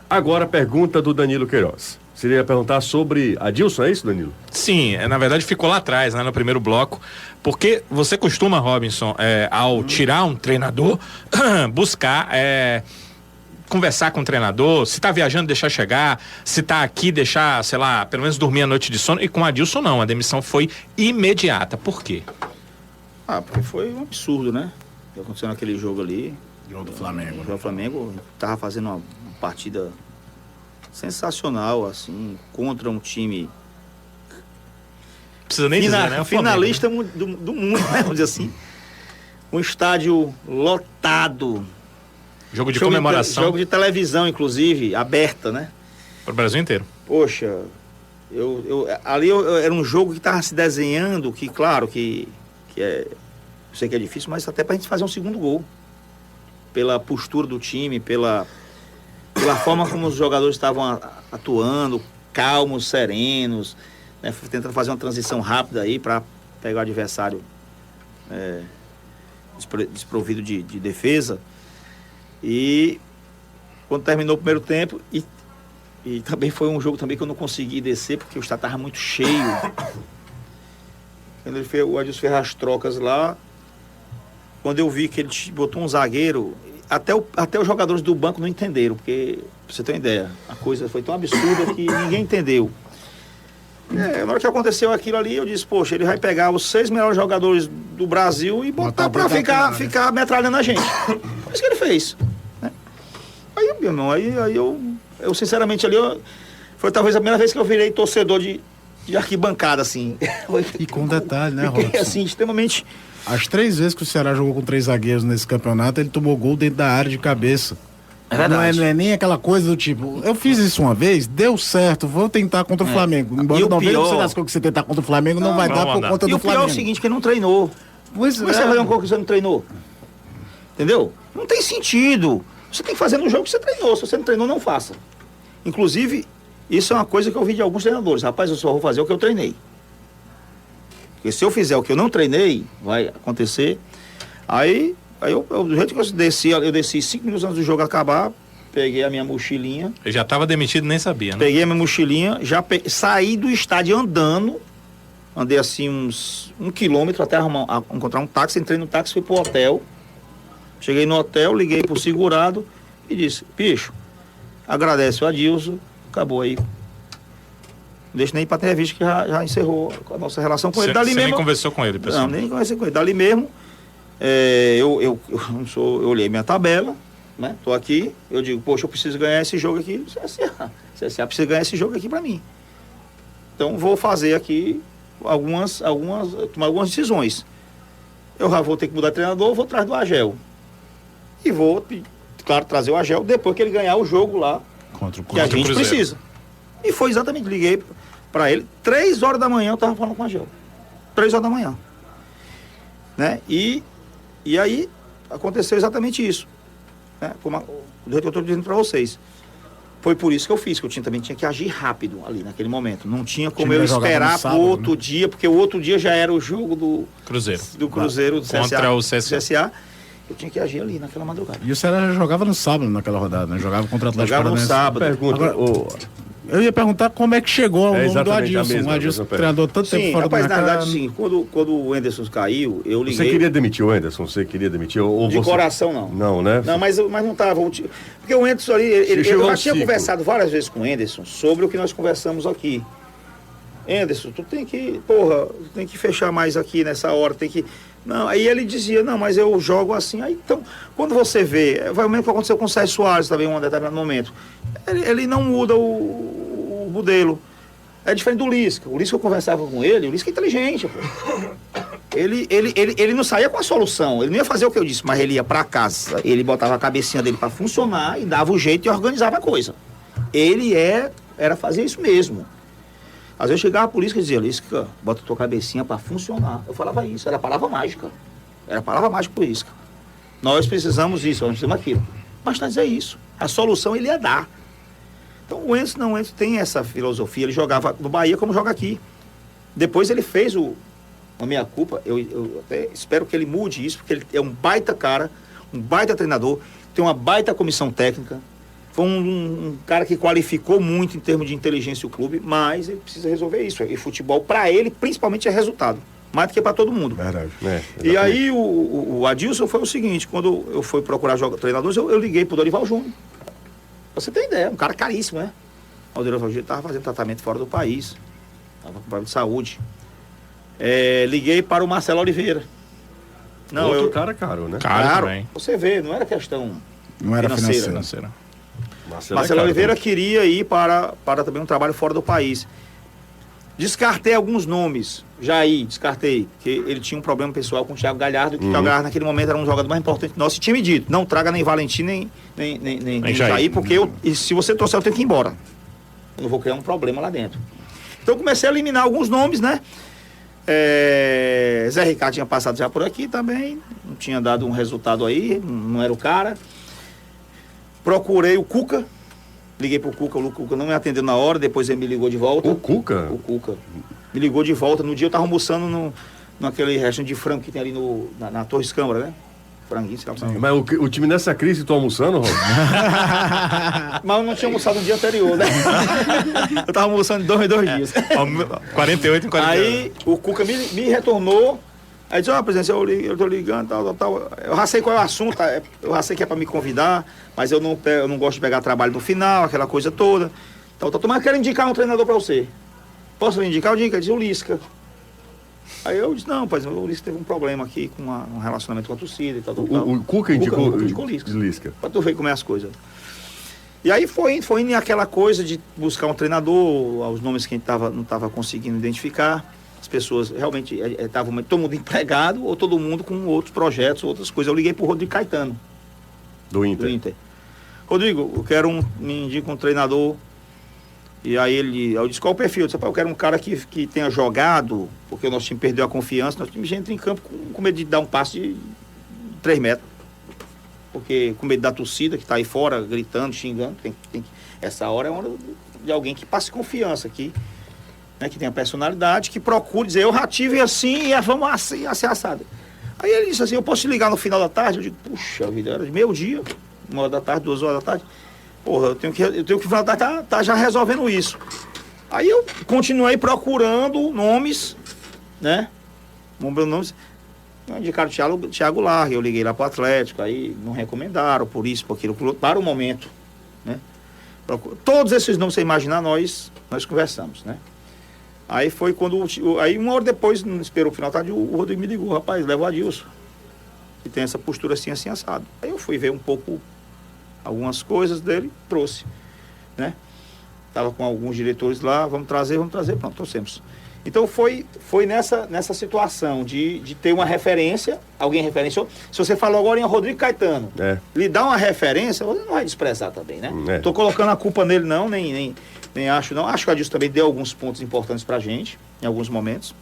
Speaker 3: Agora a pergunta do Danilo Queiroz. Você ia perguntar sobre Adilson, é isso, Danilo?
Speaker 5: Sim, na verdade ficou lá atrás, né, no primeiro bloco, porque você costuma, Robinson, ao tirar um treinador, buscar conversar com o treinador, se tá viajando, deixar chegar, se tá aqui, deixar, sei lá, pelo menos dormir a noite de sono, e com Adilson não, a demissão foi imediata. Por quê?
Speaker 4: Porque foi um absurdo, né? O que aconteceu naquele jogo ali.
Speaker 6: Jogo do Flamengo.
Speaker 4: O Flamengo tava fazendo uma partida sensacional, assim, contra um time
Speaker 5: Precisa nem dizer, né? O Flamengo,
Speaker 4: finalista do mundo, né? Vamos dizer assim. Um estádio lotado.
Speaker 5: Jogo de comemoração
Speaker 4: Jogo de televisão, inclusive, aberta, né?
Speaker 5: para o Brasil inteiro.
Speaker 4: Poxa, ali era um jogo que estava se desenhando, que claro que eu sei que é difícil, mas até pra gente fazer um segundo gol. Pela postura do time, pela forma como os jogadores estavam atuando, calmos, serenos, né? Tentando fazer uma transição rápida aí para pegar o adversário desprovido de defesa. E quando terminou o primeiro tempo, e também foi um jogo também que eu não consegui descer, porque o estádio estava muito cheio. Quando o Adilson fez as trocas lá, quando eu vi que ele botou um zagueiro, até os jogadores do banco não entenderam, porque, pra você ter uma ideia, a coisa foi tão absurda que ninguém entendeu. Na hora que aconteceu aquilo ali, eu disse, poxa, ele vai pegar os 6 melhores jogadores do Brasil e botar pra ficar metralhando a gente. Foi isso que ele fez. Né? Aí, meu irmão, aí eu sinceramente ali, foi talvez a primeira vez que eu virei torcedor de arquibancada, assim.
Speaker 6: E com detalhe, né,
Speaker 4: Fiquei,
Speaker 6: Robson?
Speaker 4: assim, extremamente...
Speaker 6: As 3 vezes que o Ceará jogou com 3 zagueiros nesse campeonato, ele tomou gol dentro da área de cabeça.
Speaker 4: É verdade.
Speaker 6: Não é nem aquela coisa do tipo, eu fiz isso uma vez, deu certo, vou tentar contra o Flamengo. Embora
Speaker 4: E o
Speaker 6: não veja
Speaker 4: pior-
Speaker 6: das coisas que você tentar contra o Flamengo, não vai
Speaker 5: não
Speaker 6: dar
Speaker 5: vai
Speaker 6: por
Speaker 5: dar.
Speaker 6: conta
Speaker 4: E
Speaker 6: do
Speaker 4: o pior é
Speaker 6: Flamengo.
Speaker 4: o seguinte, que não treinou.
Speaker 6: Pois
Speaker 4: Como é que você vai fazer um gol que você não treinou? Entendeu? Não tem sentido. Você tem que fazer no jogo que você treinou. Se você não treinou, não faça. Inclusive, isso é uma coisa que eu vi de alguns treinadores. Rapaz, eu só vou fazer o que eu treinei. Porque se eu fizer o que eu não treinei, vai acontecer. Aí eu do jeito que eu desci 5 minutos antes do jogo acabar, peguei a minha mochilinha,
Speaker 5: Ele já estava demitido e nem sabia, né?
Speaker 4: peguei a minha mochilinha, saí do estádio andando, andei assim uns 1 quilômetro até encontrar um táxi, entrei no táxi, fui pro hotel, cheguei no hotel, liguei pro segurado e disse, bicho, agradece o Adilson, acabou aí. Não deixa nem ir pra entrevista que já encerrou a nossa relação com ele. Dali
Speaker 5: Você
Speaker 4: mesmo,
Speaker 5: nem conversou com ele, pessoal.
Speaker 4: não, nem conversei com ele. Dali mesmo, eu olhei minha tabela, né? Tô aqui, eu digo, poxa, eu preciso ganhar esse jogo aqui. CSA precisa ganhar esse jogo aqui pra mim. Então vou fazer aqui tomar algumas decisões. Eu já vou ter que mudar de treinador, vou atrás do Agel. E vou, claro, trazer o Agel depois que ele ganhar o jogo lá
Speaker 6: Contra o
Speaker 4: que a
Speaker 5: Contra o
Speaker 4: gente
Speaker 5: Cruzeiro.
Speaker 4: precisa. E foi exatamente, liguei pra ele, 3 horas da manhã eu tava falando com o Agel. 3 horas da manhã. né? E aí aconteceu exatamente isso, né? Como do jeito que eu estou dizendo para vocês. Foi por isso que eu fiz, que eu também tinha que agir rápido ali naquele momento. Não tinha como eu esperar pro outro dia, porque o outro dia já era o jogo do
Speaker 5: Cruzeiro.
Speaker 4: Do Cruzeiro, do
Speaker 5: contra o CSA.
Speaker 4: Eu tinha que agir ali naquela madrugada.
Speaker 6: E o Ceará já jogava no sábado naquela rodada, né? Jogava contra o Atlético
Speaker 4: Jogava no
Speaker 6: Paranaense.
Speaker 4: sábado.
Speaker 3: Pergunta,
Speaker 6: Eu ia perguntar como é que chegou ao nome do
Speaker 3: exatamente a
Speaker 6: Adilson.
Speaker 3: mesma,
Speaker 6: O Adilson
Speaker 3: a mesma
Speaker 6: treinador tanto tempo
Speaker 4: Sim,
Speaker 6: fora
Speaker 4: rapaz,
Speaker 6: do
Speaker 4: na
Speaker 6: mercado.
Speaker 4: verdade, sim. Quando o Anderson caiu, eu liguei.
Speaker 3: Você queria demitir o Anderson? Você queria demitir? Ou
Speaker 4: De
Speaker 3: você...
Speaker 4: coração, não.
Speaker 3: Não, né?
Speaker 4: Não, mas não estava. Porque o Anderson ali, eu
Speaker 3: chegou
Speaker 4: já
Speaker 3: ao
Speaker 4: tinha
Speaker 3: ciclo.
Speaker 4: conversado várias vezes com o Anderson sobre o que nós conversamos aqui. Anderson, tu tem que fechar mais aqui nessa hora, tem que... Não, aí ele dizia, não, mas eu jogo assim. Aí, então, quando você vê, vai o mesmo que aconteceu com o Sérgio Soares também em um determinado momento. Ele não muda o modelo. É diferente do Lisca. O Lisca, eu conversava com ele, o Lisca é inteligente, pô. Ele não saía com a solução, ele não ia fazer o que eu disse, mas ele ia pra casa, ele botava a cabecinha dele pra funcionar e dava o jeito e organizava a coisa. Era fazer isso mesmo. Às vezes eu chegava a polícia e dizia, Lisca, bota tua cabecinha pra funcionar. Eu falava isso, era palavra mágica. Era palavra mágica pro Lisca. Nós precisamos isso, nós precisamos aquilo. Mas tá dizer isso. A solução ele ia dar. Então o Enzo tem essa filosofia, ele jogava no Bahia como joga aqui. Depois ele fez a minha culpa, eu até espero que ele mude isso, porque ele é um baita cara, um baita treinador, tem uma baita comissão técnica. Foi um cara que qualificou muito em termos de inteligência o clube, mas ele precisa resolver isso. E futebol, para ele, principalmente, é resultado. Mais do que para todo mundo.
Speaker 3: Verdade.
Speaker 4: E aí, o Adilson foi o seguinte, quando eu fui procurar treinadores, eu liguei pro Dorival Júnior. Você tem ideia, um cara caríssimo, né? O Dorival Júnior estava fazendo tratamento fora do país. Estava com problema de saúde. Liguei para o Marcelo Oliveira. Não,
Speaker 3: Outro cara caro, né?
Speaker 4: Claro,
Speaker 5: também.
Speaker 4: você vê, não era questão
Speaker 6: Não era financeira.
Speaker 5: Financeira.
Speaker 4: Marcelo Oliveira queria ir para também um trabalho fora do país. Descartei alguns nomes. Jair, descartei. Que ele tinha um problema pessoal com o Thiago Galhardo, que o Thiago Galhardo naquele momento era um jogador mais importante nosso. E tinha me dito, não traga nem Valentim, nem Jair, porque se você trouxer, eu tenho que ir embora. Eu não vou criar um problema lá dentro. Então eu comecei a eliminar alguns nomes, né? Zé Ricardo tinha passado já por aqui também, não tinha dado um resultado aí, não era o cara. Procurei o Cuca, liguei pro Cuca, o Cuca não me atendeu na hora, depois ele me ligou de volta.
Speaker 3: O Cuca?
Speaker 4: O Cuca. Me ligou de volta, no dia eu tava almoçando naquele restaurante de frango que tem ali na Torres Câmara, né? Franguinho, sei lá.
Speaker 3: Mas o time nessa crise, tu almoçando, Rob?
Speaker 4: Mas eu não tinha almoçado no dia anterior, né? Eu tava almoçando em dois dias.
Speaker 5: 48 em 48.
Speaker 4: Aí o Cuca me retornou. Aí disse, presidente, eu tô ligando, tal. Eu já sei qual é o assunto, eu já sei que é pra me convidar, mas eu não gosto de pegar trabalho no final, aquela coisa toda. Mas eu quero indicar um treinador pra você. Posso indicar? Eu disse, o Lisca. Aí eu disse, não, o Lisca teve um problema aqui com um relacionamento com a torcida e tal.
Speaker 3: O Cuca indicou
Speaker 4: o
Speaker 3: Lisca.
Speaker 4: Pra tu ver como é as coisas. E aí foi indo aquela coisa de buscar um treinador, os nomes que a gente não estava conseguindo identificar. As pessoas realmente estavam todo mundo empregado ou todo mundo com outros projetos, outras coisas. Eu liguei pro Rodrigo Caetano.
Speaker 3: Do Inter.
Speaker 4: Rodrigo, me indica um treinador. E aí eu disse, qual o perfil? Eu disse, eu quero um cara que tenha jogado, porque o nosso time perdeu a confiança, nosso time já entra em campo com medo de dar um passe de 3 metros. Porque com medo da torcida que está aí fora, gritando, xingando, essa hora é hora de alguém que passe confiança aqui, né, que tenha personalidade, que procure dizer, eu já tive assim e vamos assim, assado. Aí ele disse assim, eu posso te ligar no final da tarde? Eu digo, puxa vida, era de meio-dia, 1h da tarde, 2h da tarde. Porra, eu tenho que no final da tarde tá já resolvendo isso. Aí eu continuei procurando nomes, né? Nomes. Indicaram o Thiago Largue, eu liguei lá pro Atlético, aí não recomendaram, por isso, por aquilo, para o momento, né? Todos esses nomes, você imaginar, nós conversamos, né? Aí foi quando, aí 1 hora depois, não esperou o final da tarde, o Rodrigo me ligou, rapaz, leva o Adilson, que tem essa postura assim assado. Aí eu fui ver um pouco algumas coisas dele, trouxe, né? Tava com alguns diretores lá, vamos trazer, pronto, trouxemos. Então foi nessa situação de ter uma referência, alguém referenciou. Se você falou agora em Rodrigo Caetano, lhe dá uma referência, você não vai desprezar também, né? Tô colocando a culpa nele não, nem acho não. Acho que o Adilson também deu alguns pontos importantes pra gente, em alguns momentos.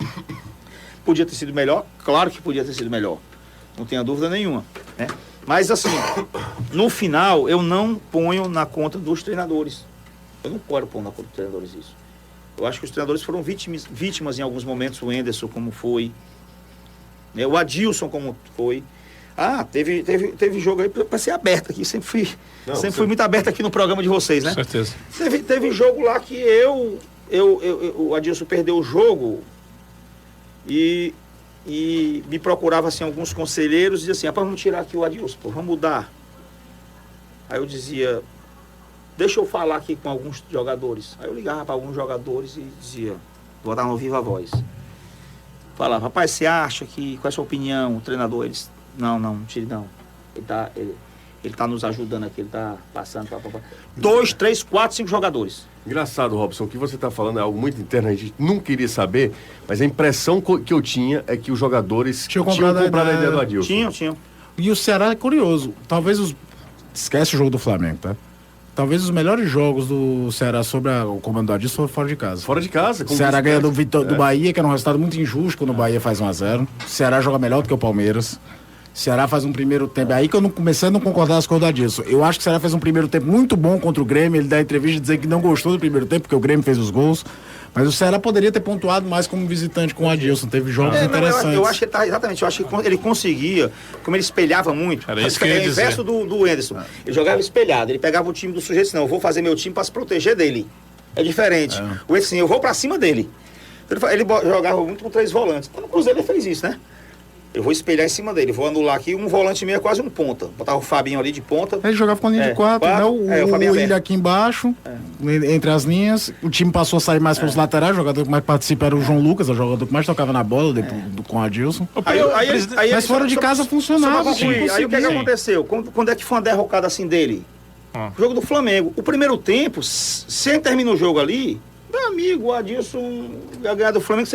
Speaker 4: podia ter sido melhor? Claro que podia ter sido melhor. Não tenha dúvida nenhuma, né? Mas assim, no final, eu não ponho na conta dos treinadores. Eu não quero pôr na conta dos treinadores isso. Eu acho que os treinadores foram vítimas em alguns momentos, o Enderson como foi, né? O Adilson como foi. Teve jogo aí para ser aberto aqui, sempre fui muito aberto aqui no programa de vocês, né?
Speaker 5: Com certeza.
Speaker 4: Teve jogo lá que o Adilson perdeu o jogo e me procurava assim alguns conselheiros e dizia assim, vamos tirar aqui o Adilson, pô, vamos mudar. Aí eu dizia, deixa eu falar aqui com alguns jogadores. Aí eu ligava para alguns jogadores e dizia, vou dar no viva voz. Falava, rapaz, você acha que, qual é a sua opinião? O treinador, eles, não, tire não. Ele tá nos ajudando aqui, ele tá passando. 2, 3, 4, 5 jogadores.
Speaker 3: Engraçado, Robson, o que você está falando é algo muito interno, a gente não queria saber, mas a impressão que eu tinha é que os jogadores tinham comprado a ideia do Adilson.
Speaker 4: Tinham.
Speaker 6: E o Ceará é curioso. Esquece o jogo do Flamengo, tá? Talvez os melhores jogos do Ceará sobre o comando do Adilson foram fora de casa.
Speaker 3: Fora de casa.
Speaker 6: O Ceará ganha do Bahia, que era um resultado muito injusto quando o Bahia faz 1-0. O Ceará joga melhor do que o Palmeiras. O Ceará faz um primeiro tempo. Aí que eu comecei a não concordar com o da disso. Eu acho que o Ceará fez um primeiro tempo muito bom contra o Grêmio. Ele dá entrevista dizendo que não gostou do primeiro tempo, porque o Grêmio fez os gols. Mas o Ceará poderia ter pontuado mais como visitante com o Adilson. Teve jogos interessantes.
Speaker 4: Eu acho que exatamente. Eu acho que ele conseguia, como ele espelhava muito.
Speaker 5: Era isso que eu ia dizer.
Speaker 4: O inverso do Enderson. Ele jogava espelhado. Ele pegava o time do sujeito, não, eu vou fazer meu time para se proteger dele. É diferente. O Enderson, assim, eu vou para cima dele. Ele jogava muito com 3 volantes. No Cruzeiro ele fez isso, né? Eu vou espelhar em cima dele, vou anular aqui, um volante meio é quase um ponta. Botava o Fabinho ali de ponta.
Speaker 6: Ele jogava com a linha de 4, né? O Willian aqui embaixo, entre as linhas. O time passou a sair mais pelos laterais, o jogador que mais participa era o João Lucas, o jogador que mais tocava na bola com o Adilson. Mas fora de casa funcionava.
Speaker 4: Aí o que aconteceu? Quando é que foi uma derrocada assim dele? O jogo do Flamengo. O primeiro tempo, se termina o jogo ali, meu amigo, o Adilson ia ganhar do Flamengo.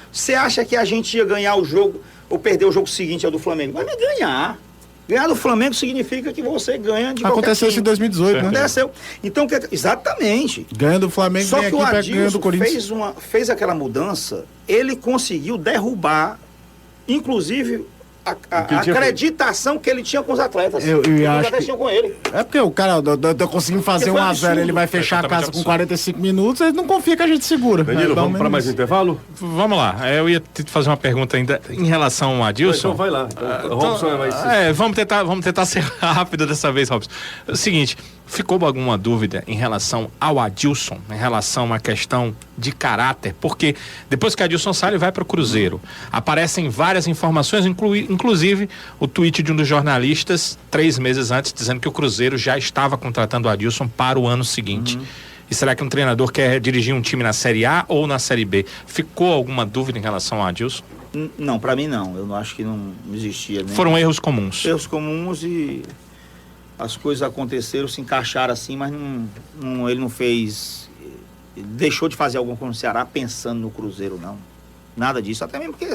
Speaker 4: Você acha que a gente ia ganhar o jogo ou perder o jogo seguinte ao do Flamengo? Vai me ganhar. Ganhar do Flamengo significa que você ganha de
Speaker 6: Aconteceu isso em 2018, né?
Speaker 4: Aconteceu. Então, exatamente.
Speaker 6: Ganha do Flamengo,
Speaker 4: só que o Adilson
Speaker 6: do Corinthians.
Speaker 4: fez aquela mudança, ele conseguiu derrubar, inclusive, a acreditação que ele tinha com os atletas.
Speaker 6: Eu acho que...
Speaker 4: tinham com ele.
Speaker 6: É porque o cara conseguindo fazer 1-0, ele vai fechar a casa com 45 minutos, ele não confia que a gente segura.
Speaker 3: Danilo, vamos para mais um intervalo?
Speaker 5: Vamos lá. Eu ia te fazer uma pergunta ainda em relação ao Adilson.
Speaker 3: Então vai lá. Robson é mais...
Speaker 5: vamos tentar ser rápido dessa vez, Robson. É o seguinte, ficou alguma dúvida em relação ao Adilson, em relação a uma questão de caráter? Porque depois que o Adilson sai, ele vai para o Cruzeiro. Aparecem várias informações, inclusive o tweet de um dos jornalistas 3 meses antes, dizendo que o Cruzeiro já estava contratando o Adilson para o ano seguinte. E será que um treinador quer dirigir um time na Série A ou na Série B? Ficou alguma dúvida em relação ao Adilson?
Speaker 4: Não, para mim não. Eu não acho que não existia.
Speaker 5: Foram erros comuns.
Speaker 4: Erros comuns e as coisas aconteceram, se encaixaram assim, mas ele não fez... Deixou de fazer alguma coisa no Ceará pensando no Cruzeiro, não. Nada disso. Até mesmo porque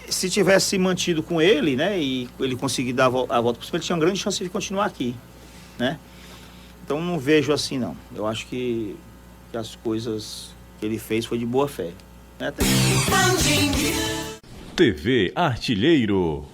Speaker 4: se tivesse mantido com ele, né, e ele conseguir dar a volta por cima, ele tinha uma grande chance de continuar aqui, né? Então não vejo assim, não. Eu acho que as coisas que ele fez foi de boa fé, né?
Speaker 1: TV Artilheiro.